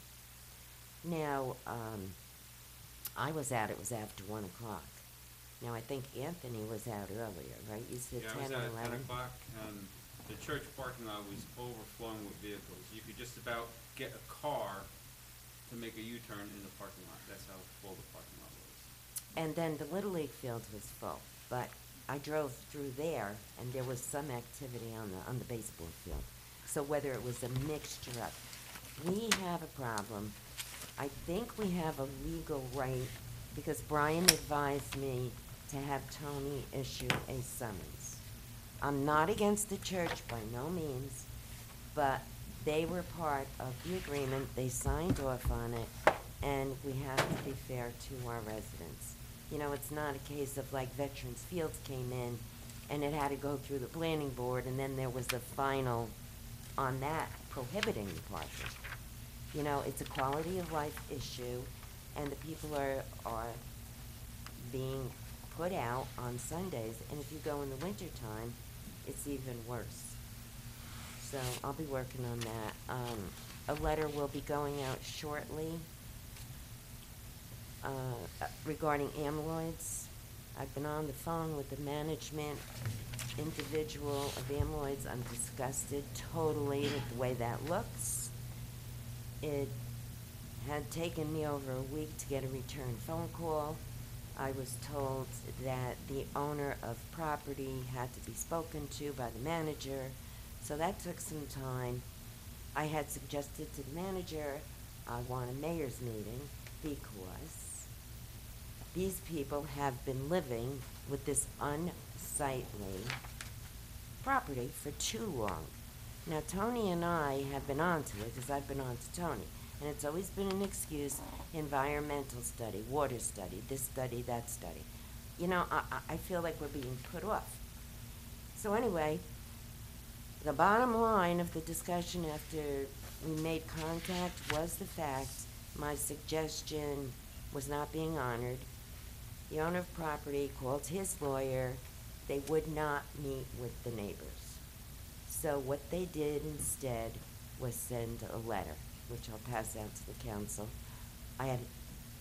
Now, I was out, it was after 1 o'clock. Now, I think Anthony was out earlier, right? You said Yeah, I 10 was or out 11? at 10 o'clock, and the church parking lot was overflowing with vehicles. You could just about get a car to make a U-turn in the parking lot. That's how full the parking lot was. And then the Little League field was full, but I drove through there, and there was some activity on the baseball field. So whether it was a mixture of, we have a problem. I think we have a legal right, because Brian advised me to have Tony issue a summons. I'm not against the church by no means, but they were part of the agreement, they signed off on it, and we have to be fair to our residents. You know, it's not a case of like Veterans Fields came in and it had to go through the planning board and then there was the final on that prohibiting the parking. You know, it's a quality of life issue and the people are being put out on Sundays, and if you go in the wintertime, it's even worse. So I'll be working on that. A letter will be going out shortly regarding amyloids. I've been on the phone with the management individual of amyloids. I'm disgusted totally with the way that looks. It had taken me over a week to get a return phone call. I was told that the owner of property had to be spoken to by the manager, so that took some time. I had suggested to the manager I want a mayor's meeting because these people have been living with this unsightly property for too long. Now, Tony and I have been on to it because I've been on to Tony. And it's always been an excuse, environmental study, water study, this study, that study. You know, I feel like we're being put off. So anyway, the bottom line of the discussion after we made contact was the fact my suggestion was not being honored. The owner of property called his lawyer. They would not meet with the neighbors. So what they did instead was send a letter, which I'll pass out to the council. I had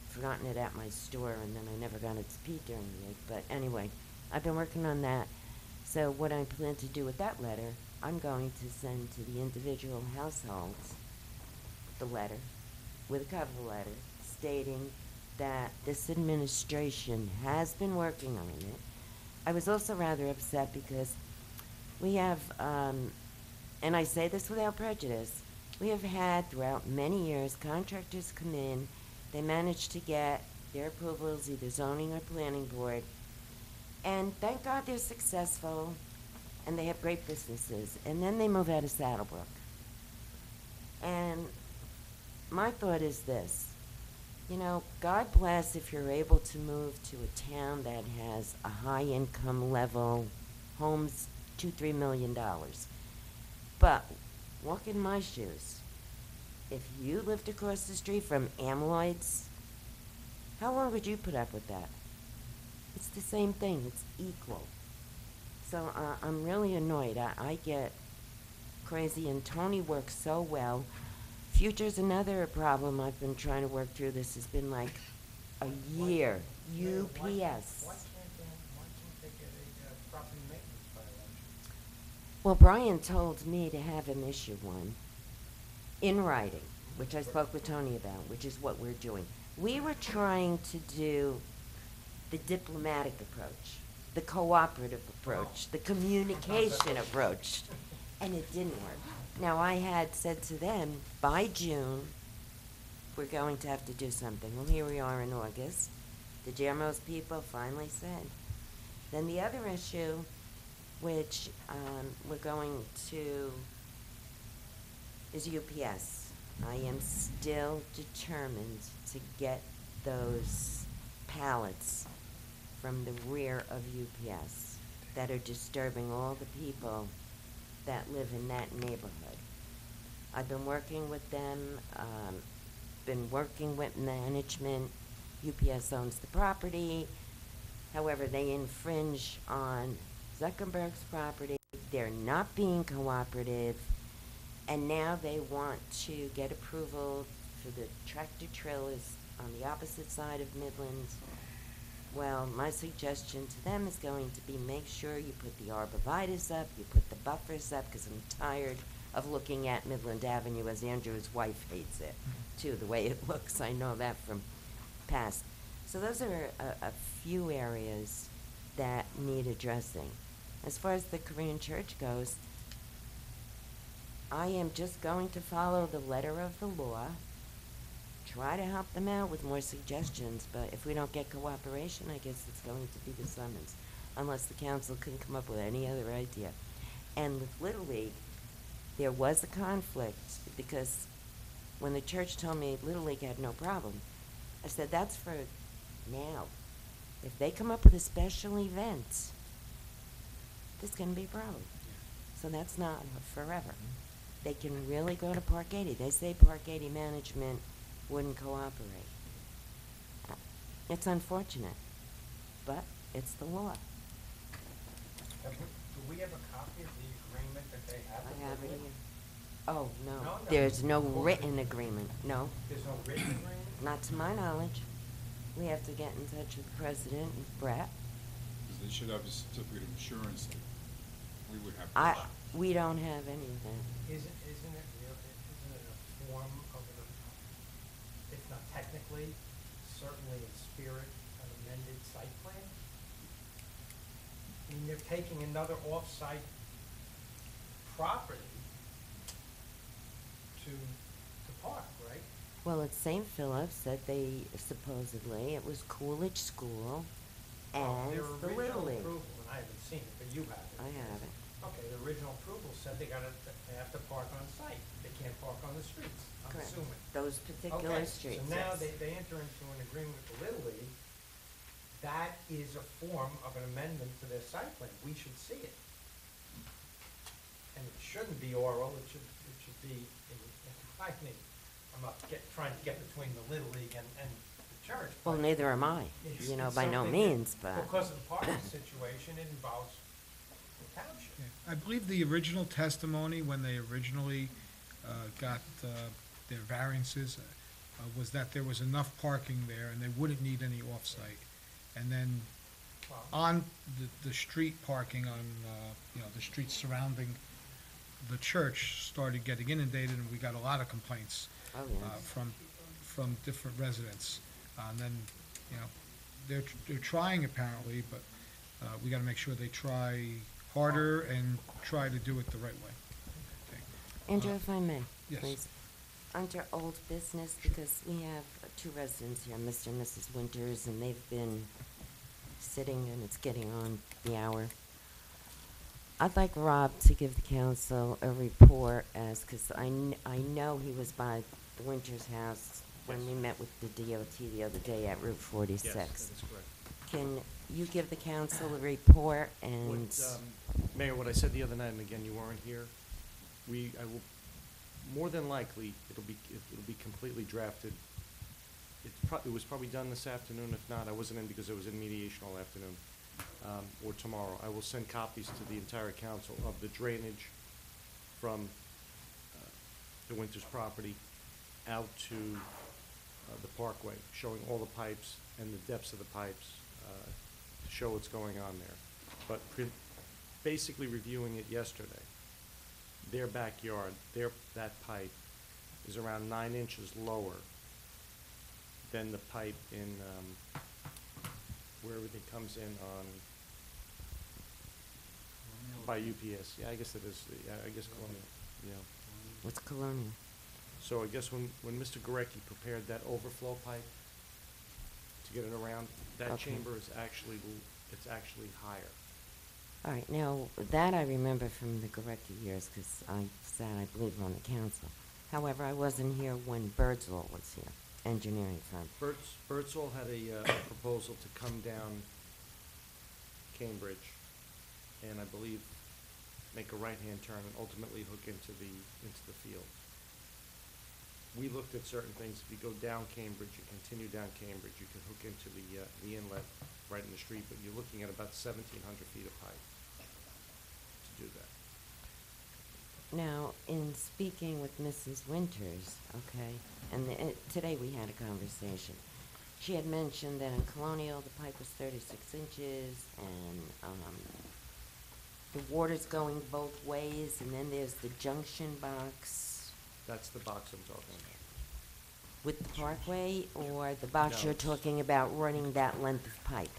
forgotten it at my store, and then I never got it to Pete during the week. But anyway, I've been working on that. So what I plan to do with that letter, I'm going to send to the individual households the letter with a cover letter stating that this administration has been working on it. I was also rather upset because we have, and I say this without prejudice, we have had throughout many years contractors come in, they manage to get their approvals, either zoning or planning board, and thank God they're successful and they have great businesses, and then they move out of Saddlebrook. And my thought is this, you know, God bless if you're able to move to a town that has a high income level, homes, $2-3 million. But walk in my shoes. If you lived across the street from amyloids, how long would you put up with that? It's the same thing. It's equal. So I'm really annoyed. I get crazy, and Tony works so well. Future's another problem I've been trying to work through. This has been like a year. UPS. Why can't they get a property maintenance violation? Well, Brian told me to have him issue one in writing, which I spoke with Tony about, which is what we're doing. We were trying to do the diplomatic approach, the cooperative approach, the communication approach, and it didn't work. Now, I had said to them, by June, we're going to have to do something. Well, here we are in August. The JMO's people finally said. Then the other issue, which we're going to, is UPS. I am still determined to get those pallets from the rear of UPS that are disturbing all the people that live in that neighborhood. I've been working with them, been working with management. UPS owns the property. However, they infringe on Zuckerberg's property. They're not being cooperative. And now they want to get approval for the tractor trailers on the opposite side of Midland. Well, my suggestion to them is going to be make sure you put the arborvitae up, you put the buffers up, because I'm tired of looking at Midland Avenue as Andrew's wife hates it, too, the way it looks. I know that from past. So those are a few areas that need addressing. As far as the Korean church goes, I am just going to follow the letter of the law, try to help them out with more suggestions, but if we don't get cooperation, I guess it's going to be the summons, unless the council can come up with any other idea. And with Little League, there was a conflict, because when the church told me Little League had no problem, I said, that's for now. If they come up with a special event, there's going to be a problem. So that's not forever. They can really go to Park 80. They say Park 80 management wouldn't cooperate. It's unfortunate, but it's the law. Do we have a copy of the agreement that they have? I have it with here. them? Oh, no. No. There's no written agreement, no. There's no written agreement? Not to my knowledge. We have to get in touch with the president and Brett. Because they should have a certificate of insurance that we would have. We don't have any of that. Isn't it a form of an, if not technically, certainly in spirit, an amended site plan? I mean, they're taking another off-site property to park, right? Well, at St. Philip's that they supposedly, it was Coolidge School and Their the Little original League. approval, and I haven't seen it, but you have it. I have it. Okay, the original approval said they have to park on site. They can't park on the streets, I'm Correct. assuming. Those particular streets, Okay, so now yes. they enter into an agreement with the Little League. That is a form of an amendment to their site plan. We should see it. And it shouldn't be oral, it should be in writing. I'm not trying to get between the Little League and the church. Well, but neither am I, it's- you know, it's by no something that- means, but. Because of the parking situation, it involves the township. Yeah. I believe the original testimony, when they originally got their variances, was that there was enough parking there and they wouldn't need any off-site. And then Well, on the street parking on, the streets surrounding the church started getting inundated, and we got a lot of complaints Oh, yes. from different residents. And then, they're trying apparently, but we gotta make sure they try harder and try to do it the right way. Okay. Andrew, if I may, yes. please. Under old business, because we have two residents here, Mr. and Mrs. Winters, and they've been sitting, and it's getting on the hour. I'd like Rob to give the council a report because I know he was by the Winters house when we met with the DOT the other day at Route 46. Yes, that is correct. Can you give the council a report and? Mayor, what I said the other night, and again, you weren't here, I will, more than likely, it'll be completely drafted. It was probably done this afternoon. If not, I wasn't in because I was in mediation all afternoon, or tomorrow. I will send copies to the entire council of the drainage from the Winters property out to the parkway, showing all the pipes and the depths of the pipes, to show what's going on there. But basically reviewing it yesterday, their backyard, that pipe is around 9 inches lower than the pipe in, where everything comes in on, by UPS. Yeah, I guess it is, yeah, I guess Colonial, yeah. What's Colonial? So I guess when Mr. Gorecki prepared that overflow pipe to get it around, that Okay. chamber is actually, it's actually higher. All right, now, that I remember from the Gorecki years, because I sat, I believe, on the council. However, I wasn't here when Birdsall was here, engineering firm. Birdsall had a proposal to come down Cambridge and I believe make a right-hand turn and ultimately hook into the field. We looked at certain things. If you go down Cambridge, you continue down Cambridge, you can hook into the inlet right in the street, but you're looking at about 1,700 feet of pipe to do that. Now, in speaking with Mrs. Winters, okay, and today we had a conversation, she had mentioned that in Colonial, the pipe was 36 inches, and the water's going both ways, and then there's the junction box That's the box I'm talking about. with the parkway, or the box No, you're it's- talking about running that length of pipe?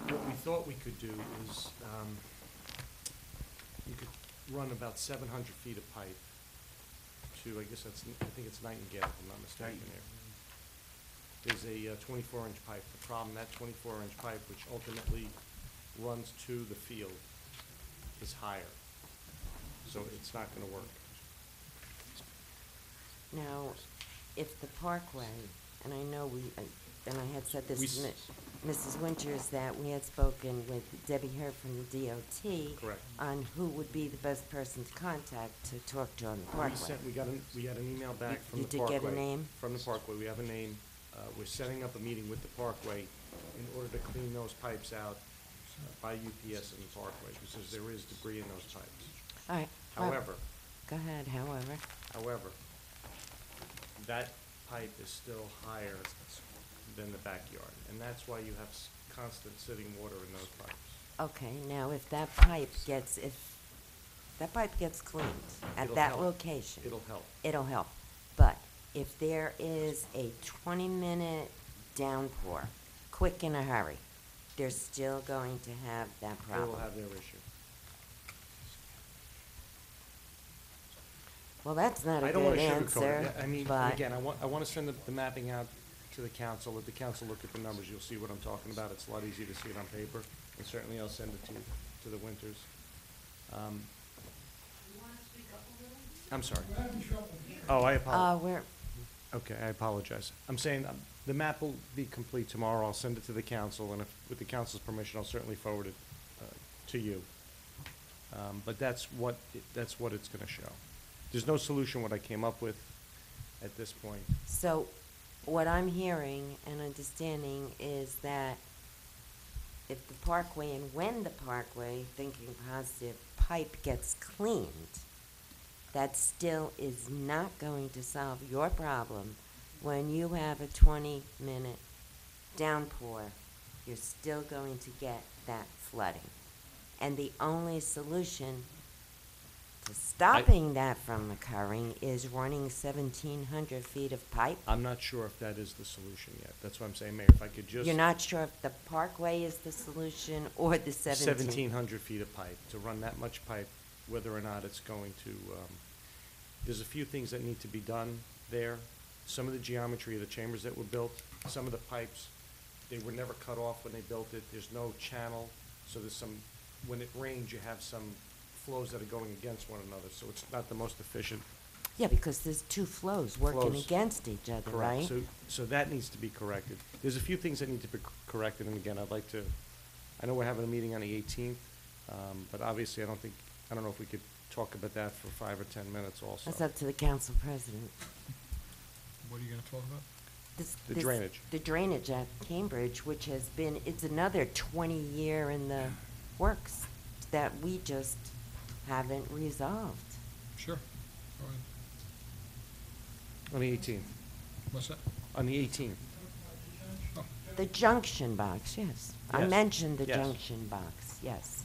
What we thought we could do is, you could run about 700 feet of pipe to, I think it's Nightingale, if I'm not mistaken here. There's a 24-inch pipe. The problem, that 24-inch pipe, which ultimately runs to the field, is higher. So it's not gonna work. Now, if the parkway, and I know and I had said this We to s- Mrs. Winters, that we had spoken with Debbie Hare from the DOT. Correct. On who would be the best person to contact to talk to on the parkway. We had an email back from You the did Parkway. get a name? From the Parkway, we have a name. We're setting up a meeting with the Parkway in order to clean those pipes out by UPS and the Parkway, because there is debris in those pipes. All right. well, However, Go ahead, however, that pipe is still higher than the backyard, and that's why you have constant sitting water in those pipes. Okay, now if that pipe gets cleaned at It'll that help. location. It'll help. It'll help. But if there is a 20-minute downpour, quick in a hurry, they're still going to have that They problem. will have their issue. Well, that's not a I don't want good to sugarcoat answer, it. I mean, but again, I want to send the mapping out to the council, let the council look at the numbers, you'll see what I'm talking about, it's a lot easier to see it on paper, and certainly I'll send it to the Winters. I'm sorry. Oh, I apologize. we're, Okay, I apologize. I'm saying, the map will be complete tomorrow, I'll send it to the council, and if, with the council's permission, I'll certainly forward it to you. But that's what it's gonna show. There's no solution what I came up with at this point. so what I'm hearing and understanding is that if the parkway and when the parkway, thinking positive, pipe gets cleaned, that still is not going to solve your problem. When you have a 20-minute downpour, you're still going to get that flooding. And the only solution to stopping that from occurring is running 1,700 feet of pipe. I'm not sure if that is the solution yet. That's what I'm saying, Mayor, if I could just. You're not sure if the parkway is the solution or the 1,700 feet of pipe, to run that much pipe, whether or not it's going to, there's a few things that need to be done there. Some of the geometry of the chambers that were built, some of the pipes, they were never cut off when they built it. There's no channel, so there's some, when it rains, you have some flows that are going against one another, so it's not the most efficient. Yeah, because there's two flows working Flows. against each other, right? Correct. So that needs to be corrected. There's a few things that need to be corrected, and again, I'd like to, I know we're having a meeting on the 18th, but obviously, I don't know if we could talk about that for 5 or 10 minutes also. That's up to the council president. What are you gonna talk about? The drainage. The drainage at Cambridge, which has been, it's another 20-year in the works that we just haven't resolved. Sure. Go ahead. On the 18th. What's that? On the 18th. Oh, The junction box, yes. I Yes. mentioned the Yes. junction box, yes.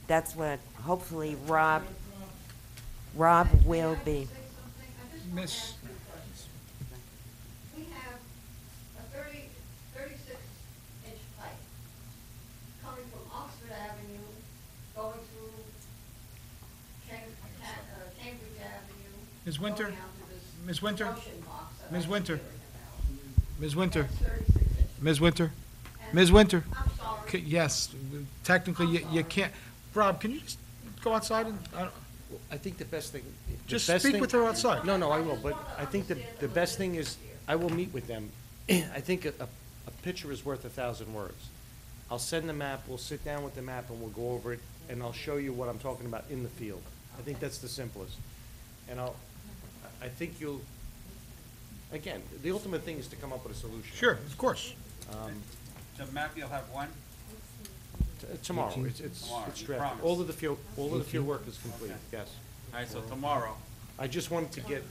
That's what, hopefully, Rob will be. Miss, We have Ms. Winter? going out to this Ms. Winter? junction box that Ms. I was Winter? hearing about. Ms. Winter? That's 36 inches. Ms. Winter? And Ms. Winter? I'm sorry. Yes, technically, I'm you sorry. can't. Rob, can you just go outside and, I think the best thing. the just best speak thing- with her outside? No, no, I will, but I think the best thing is, I will meet with them. I think a picture is worth 1,000 words. I'll send the map, we'll sit down with the map and we'll go over it, and I'll show you what I'm talking about in the field. I think that's the simplest. And I think you'll, again, the ultimate thing is to come up with a solution. Sure, of course. The map, you'll have one? Tomorrow, it's Tomorrow, you drafted. promise. All of the field work is complete, yes. All right, so tomorrow. I just wanted to get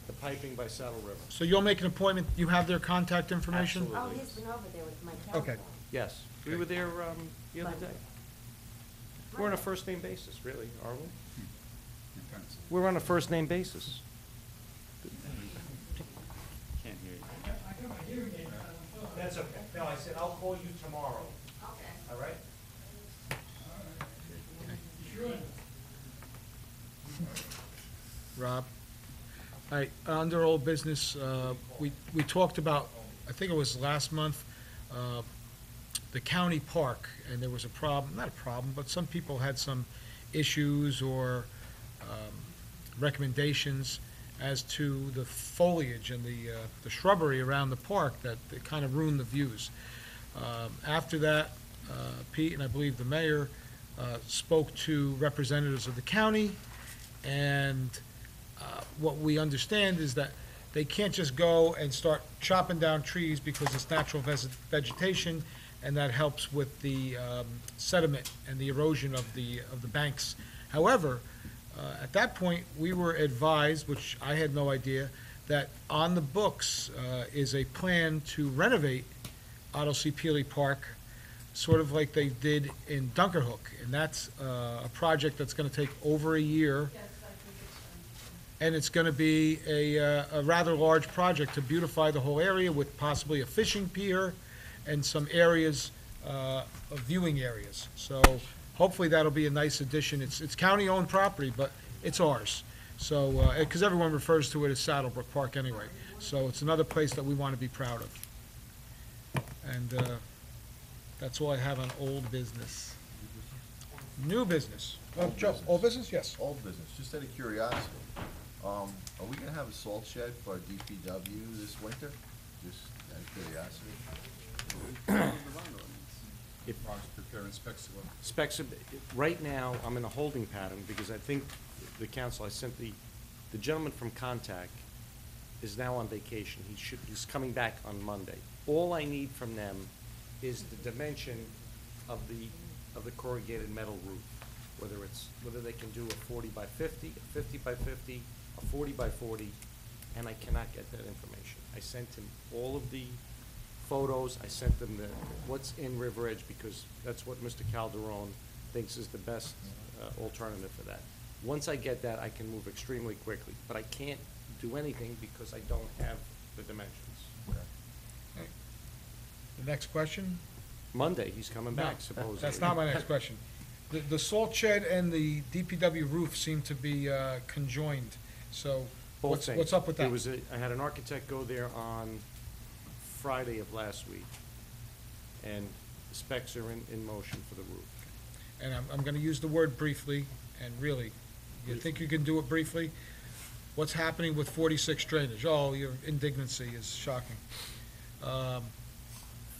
the piping by Saddle River. So you'll make an appointment, you have their contact information? Absolutely. Oh, he's been over there with my telephone. Okay. Yes, we were there the other day. We're on a first-name basis, really, are we? Depends. We're on a first-name basis. Can't hear you. That's okay. No, I said, I'll call you tomorrow, Okay. all right? Rob? All right, under old business, we talked about, I think it was last month, the county park, and there was a problem, not a problem, but some people had some issues or recommendations as to the foliage and the shrubbery around the park that kind of ruined the views. After that, Pete and I believe the mayor spoke to representatives of the county, and what we understand is that they can't just go and start chopping down trees because it's natural vegetation, and that helps with the sediment and the erosion of the banks. However, at that point, we were advised, which I had no idea, that on the books is a plan to renovate Otto C. Peely Park, sort of like they did in Dunkerhook, and that's a project that's going to take over a year. Yes, I think it's, And it's going to be a rather large project to beautify the whole area with possibly a fishing pier and some areas, of viewing areas. So hopefully that'll be a nice addition. It's county-owned property, but it's ours. So, because everyone refers to it as Saddlebrook Park anyway. So it's another place that we want to be proud of. And that's all I have on old business. New business. Joe, old business? Yes. Old business, just out of curiosity, are we gonna have a salt shed for our DPW this winter? Just out of curiosity. Ron's preparing specs to go. Specs, right now, I'm in a holding pattern because I think the council, I sent the gentleman from Contact is now on vacation. He's coming back on Monday. All I need from them is the dimension of the corrugated metal roof, whether they can do a 40 by 50, a 50 by 50, a 40 by 40, and I cannot get that information. I sent him all of the photos, I sent them what's in River Edge, because that's what Mr. Calderon thinks is the best alternative for that. Once I get that, I can move extremely quickly, but I can't do anything because I don't have the dimensions. The next question? Monday, he's coming No, back supposedly. That's not my next question. The salt shed and the DPW roof seem to be conjoined, so Both what's things. up with that? I had an architect go there on Friday of last week, and the specs are in motion for the roof. And I'm gonna use the word briefly, and really, you think you can do it briefly? What's happening with 46 drainage? Oh, your indignancy is shocking.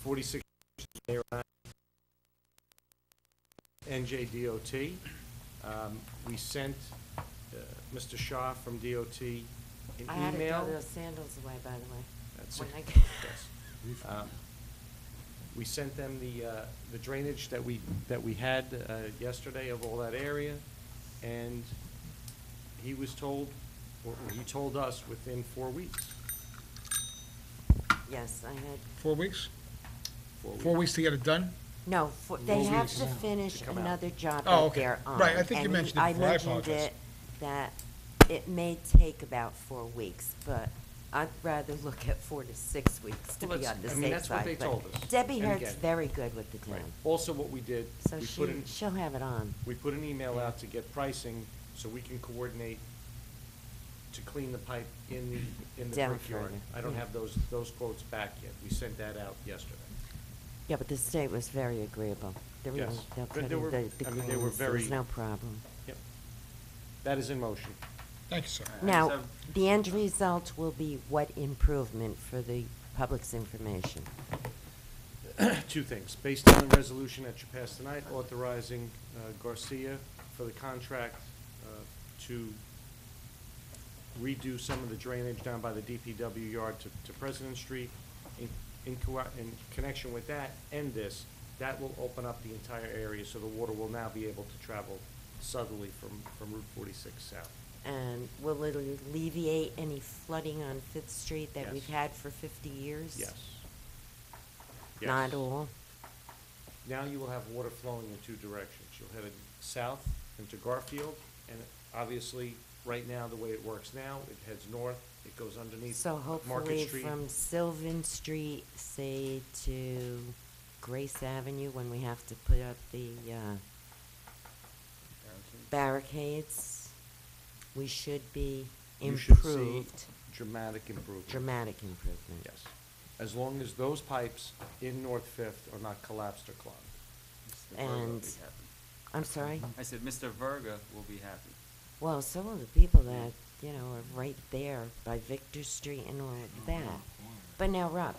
46 there on NJDOT. We sent Mr. Shaw from DOT an I had to throw email. those sandals away, by the way. That's when it. I get- Yes. We sent them the drainage that we had yesterday of all that area, and he was told, or he told us within 4 weeks. Yes, I had, 4 weeks? 4 weeks. 4 weeks to get it done? no, they 4 have weeks to finish to come out. another job Oh, that okay. they're on. Right, I think you and mentioned it before. I apologize. mentioned it, that it may take about 4 weeks, but I'd rather look at 4 to 6 weeks to Well, be that's- on the I safe mean, side. that's what they but told us. Debbie And Hart's again- very good with the Right. town, Also, what we did, so we put in, she'll have it on. we put an email out to get pricing so we can coordinate to clean the pipe in the Down brickyard. further, I don't yeah. have those quotes back yet. We sent that out yesterday. Yeah, but the state was very agreeable. They were, Yes. they'll But cut they in were- the I mean, they were greens, there was very- no problem. Yep. That is in motion. Thank you, sir. I just Now, have- the end result will be what improvement for the public's information? Two things. Based on the resolution that you passed tonight, authorizing Garcia for the contract to redo some of the drainage down by the DPW yard to President Street. In connection with that and this, that will open up the entire area, so the water will now be able to travel southerly from Route 46 south. And will it alleviate any flooding on Fifth Street that we've Yes. had for 50 years? Yes. Not Yes. all? Now you will have water flowing in two directions. You'll head south into Garfield, and obviously, right now, the way it works now, it heads north, it goes underneath So Market hopefully Street. from Sylvan Street, say, to Grace Avenue, when we have to put up the barricades, we should be You should see improved, dramatic improvement. dramatic improvement. Yes. As long as those pipes in North Fifth are not collapsed or clogged. Mr. Verga will And- be happy. I'm sorry? I said, Mr. Verga will be happy. Well, some of the people that, you know, are right there by Victor Street and all of that. But now, Rob,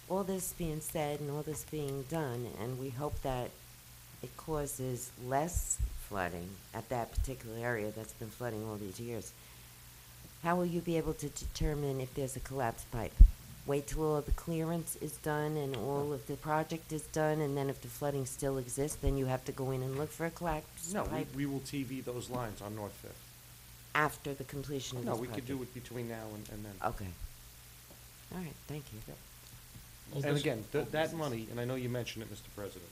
all this being said and all this being done, and we hope that it causes less flooding at that particular area that's been flooding all these years, how will you be able to determine if there's a collapsed pipe? Wait till all the clearance is done and all of the project is done, and then if the flooding still exists, then you have to go in and look for a collapsed No, pipe we will TV those lines on North Fifth. after the completion of this No, project? we could do it between now and then. Okay. All right, thank you. Old And bus- again, that money, and I know you mentioned it, Mr. President,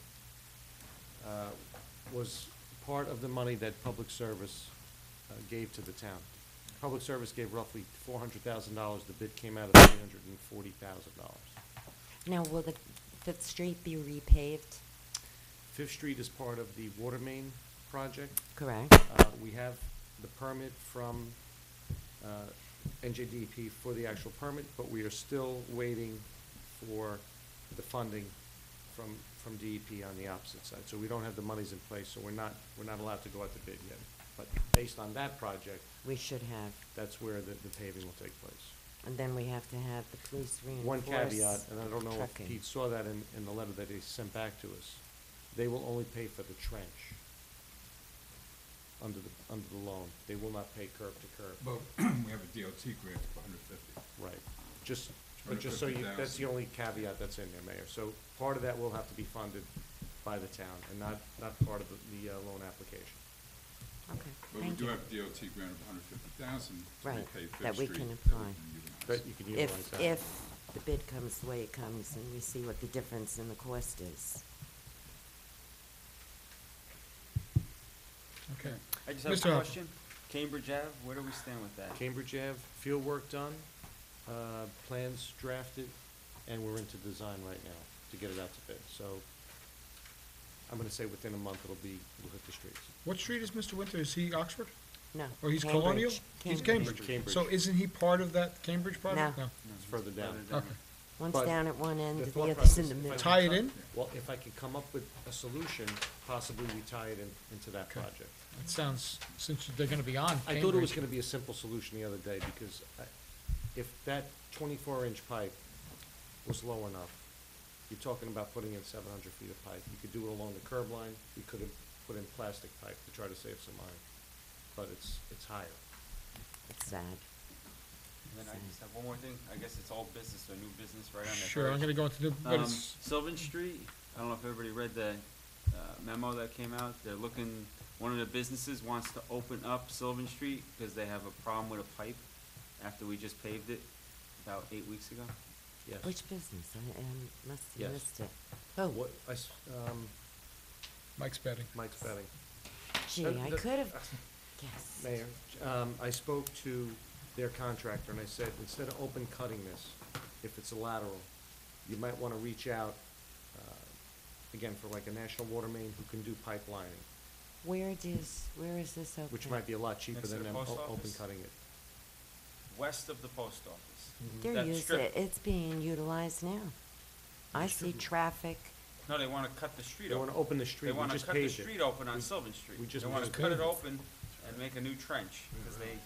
was part of the money that Public Service gave to the town. Public Service gave roughly $400,000. The bid came out at $340,000. Now, will the Fifth Street be repaved? Fifth Street is part of the water main project. Correct? We have the permit from NJDP for the actual permit, but we are still waiting for the funding from DEP on the opposite side. So we don't have the monies in place, so we're not allowed to go out to bid yet. But based on that project, We should have. that's where the paving will take place. And then we have to have the police One reinforce caveat, and I don't know if trucking. Pete saw that in the letter that he sent back to us, they will only pay for the trench under the loan. They will not pay curb to curb. But we have a DOT grant of $150. Right. But just so you, that's the only caveat that's in there, Mayor. So part of that will have to be funded by the town and not part of the loan application. Okay, But we thank do you. have a DOT grant of $150,000 to Right, repay Fifth that we Street can that apply. utilize. But you can utilize that. If the bid comes the way it comes and we see what the difference in the cost is. Okay. I just have Mr. a Huff. question. Cambridge Ave, where do we stand with that? Cambridge Ave, field work done, plans drafted, and we're into design right now to get it out to bid. So I'm gonna say within a month we'll hit the streets. What street is Mr. Winter? Is he Oxford? No. Or he's Cambridge. Colonial? He's Cambridge. Cambridge. So isn't he part of that Cambridge project? No. It's further down. Okay. One's But down at one end, the and thought the other's in process, the if I middle. Tie it in? Well, if I could come up with a solution, possibly we tie it into that Okay. project. It sounds, since they're gonna be on I thought it was Cambridge. gonna be a simple solution the other day, because if that 24-inch pipe was low enough, you're talking about putting in 700 feet of pipe. You could do it along the curb line, we could have put in plastic pipe to try to save some money, but it's higher. It's sad. And then I just have one more thing. I guess it's all business or new business right on that. Sure, I'm gonna go into the, but it's, Sylvan Street, I don't know if everybody read the memo that came out. They're looking, one of the businesses wants to open up Sylvan Street because they have a problem with a pipe after we just paved it about 8 weeks ago. Yes. Which business? I must Yes. have missed it. What, Mike's betting. Mike's betting. Gee, I could have guessed. Mayor, I spoke to their contractor and I said, instead of open cutting this, if it's a lateral, you might wanna reach out, again, for like a national water main who can do pipe lining, Where is this open? which might be a lot cheaper Next to than the them post open office? cutting it. west of the post office. They're That using strip. it, it's being utilized now. I see traffic. No, they wanna cut the street They open. wanna open the street, They we wanna just cut the paved it. street open on We- Sylvan Street. we just They wanna paved cut it it. open and make a new trench, because they,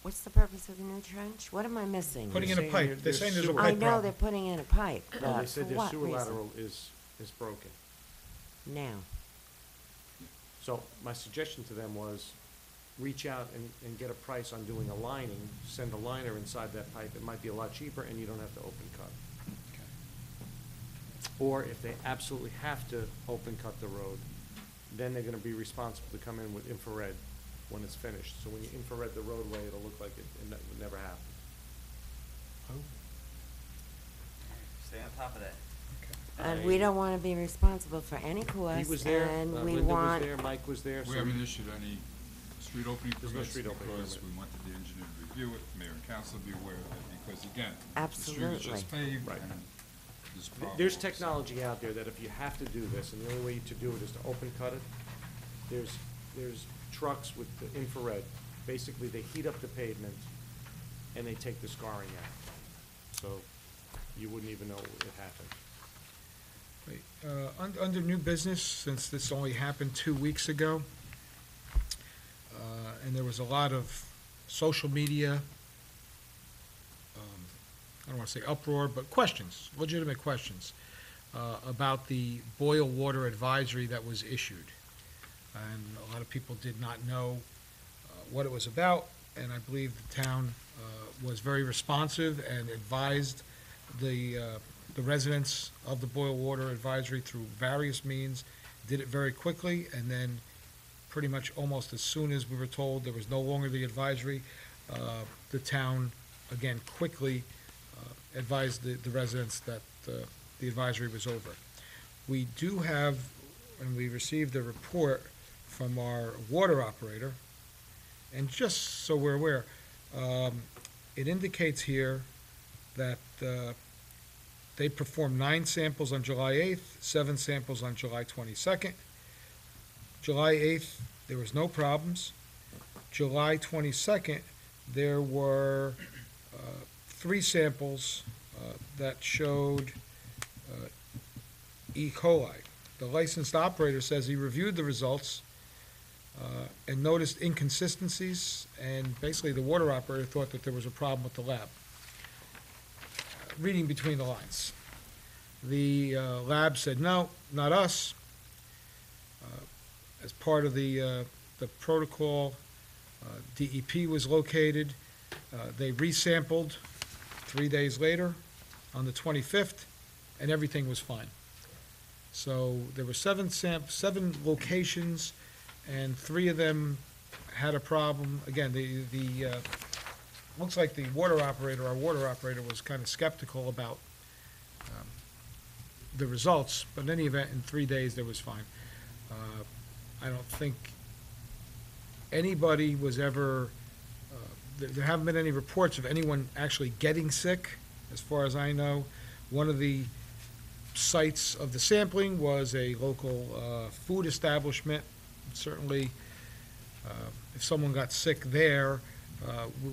What's the purpose of the new trench? What am I missing? Putting in a saying pipe. there- They're there's saying there's a sewer. I pipe know problem. they're putting in a pipe, Well, but they for said their what sewer reason? lateral is broken. Now, So my suggestion to them was, reach out and get a price on doing a lining, send a liner inside that pipe, it might be a lot cheaper, and you don't have to open cut. Or if they absolutely have to open cut the road, then they're gonna be responsible to come in with infrared when it's finished. So when you infrared the roadway, it'll look like it would never happen. stay on top of that. and we don't wanna be responsible for any He cost, was there, and we Linda was want, there, Mike was there, so. We haven't issued any street opening There's no permits street opening because permit. we wanted the engineer to review it, mayor and council to be aware of it, because again, the street is Absolutely. just paved Right. and there's problems. There's technology out there that if you have to do this, and the only way to do it is to open cut it, there's trucks with the infrared. Basically, they heat up the pavement and they take the scarring out. So you wouldn't even know it happened. Right, under new business, since this only happened 2 weeks ago, and there was a lot of social media, I don't want to say uproar, but questions, legitimate questions, about the boil water advisory that was issued. And a lot of people did not know what it was about, and I believe the town was very responsive and advised the residents of the boil water advisory through various means, did it very quickly, and then pretty much almost as soon as we were told there was no longer the advisory, the town, again, quickly advised the residents that the advisory was over. We do have, and we received a report from our water operator, and just so we're aware, it indicates here that they performed 9 samples on July 8th, 7 samples on July 22nd. July 8th, there was no problems. July 22nd, there were 3 samples that showed E. coli. The licensed operator says he reviewed the results and noticed inconsistencies, and basically the water operator thought that there was a problem with the lab. Reading between the lines. The lab said, no, not us. As part of the protocol, DEP was located. They resampled 3 days later on the 25th, and everything was fine. So there were 7 locations, and 3 of them had a problem. Again, looks like the water operator, our water operator, was kind of skeptical about the results, but in any event, in 3 days, there was fine. I don't think anybody was ever, there haven't been any reports of anyone actually getting sick, as far as I know. One of the sites of the sampling was a local food establishment. Certainly, if someone got sick there,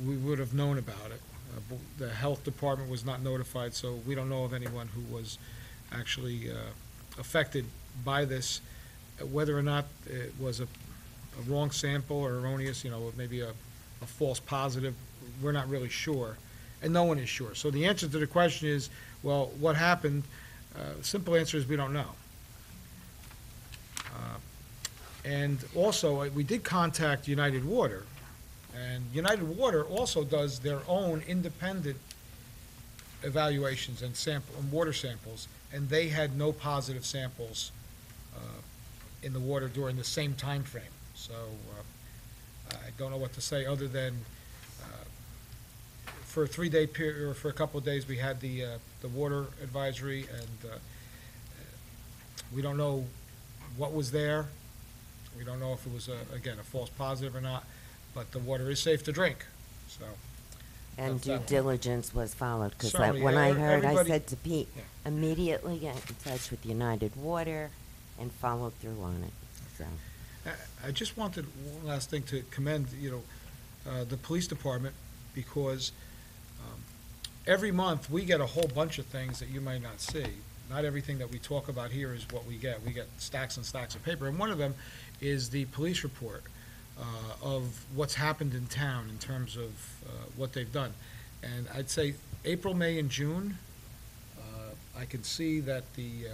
we would have known about it. The health department was not notified, so we don't know of anyone who was actually affected by this. Whether or not it was a wrong sample or erroneous, maybe a false positive, we're not really sure, and no one is sure. So the answer to the question is, well, what happened? The simple answer is we don't know. And also, we did contact United Water, and United Water also does their own independent evaluations and water samples, and they had no positive samples in the water during the same time frame. So I don't know what to say other than for a 3-day period, or for a couple of days, we had the water advisory, and we don't know what was there. We don't know if it was, again, a false positive or not, but the water is safe to drink, so. and that's due that. diligence was followed, because Certainly, when I heard, I everybody- said to Pete, Yeah. immediately get in touch with United Water and follow through on it, so. I just wanted one last thing to commend, the police department because every month, we get a whole bunch of things that you might not see. Not everything that we talk about here is what we get. We get stacks and stacks of paper, and one of them is the police report of what's happened in town in terms of what they've done. And I'd say April, May, and June, I can see that the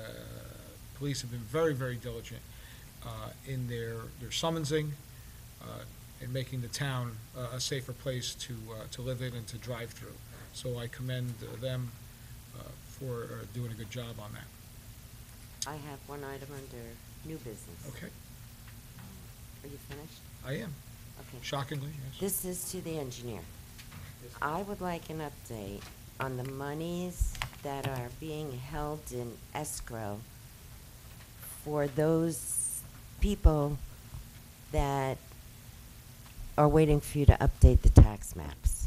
police have been very, very diligent in their summonsing, in making the town a safer place to live in and to drive through. So I commend them for doing a good job on that. I have one item under new business. Okay, Are you finished? I am. Okay. Shockingly, yes. This is to the engineer. I would like an update on the monies that are being held in escrow for those people that are waiting for you to update the tax maps,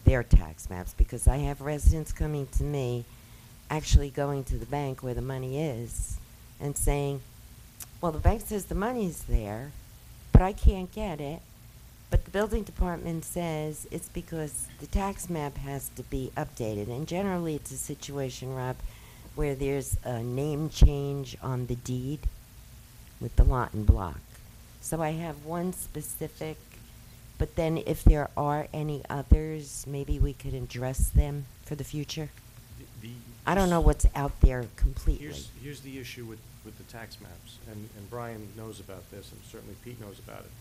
their tax maps, because I have residents coming to me, actually going to the bank where the money is and saying, well, the bank says the money's there, but I can't get it. But the building department says it's because the tax map has to be updated. And generally, it's a situation, Rob, where there's a name change on the deed with the lot and block. So I have one specific, but then if there are any others, maybe we could address them for the future. I don't know what's out there completely. Here's the issue with the tax maps, and Brian knows about this, and certainly Pete knows about it.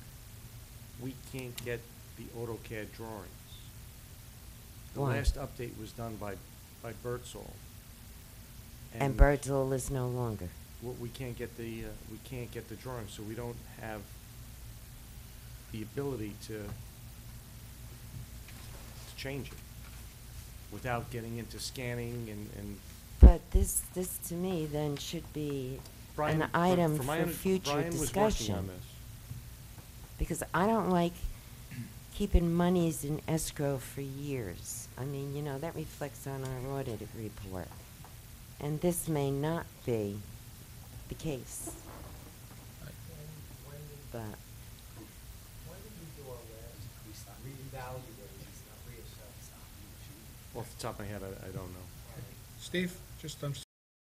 We can't get the AutoCAD drawings. The Why? last update was done by Birdsall. And Birdsall is no longer. We can't get the drawings, so we don't have the ability to change it without getting into scanning and. But this to me then should be Brian, an item from my for under- future Brian was discussion. working on this. Because I don't like keeping monies in escrow for years. I mean, you know, that reflects on our audit report. And this may not be the case, but When did we do our last reevaluation, not reassess? Off the top of my head, I don't know. Steve, just, I'm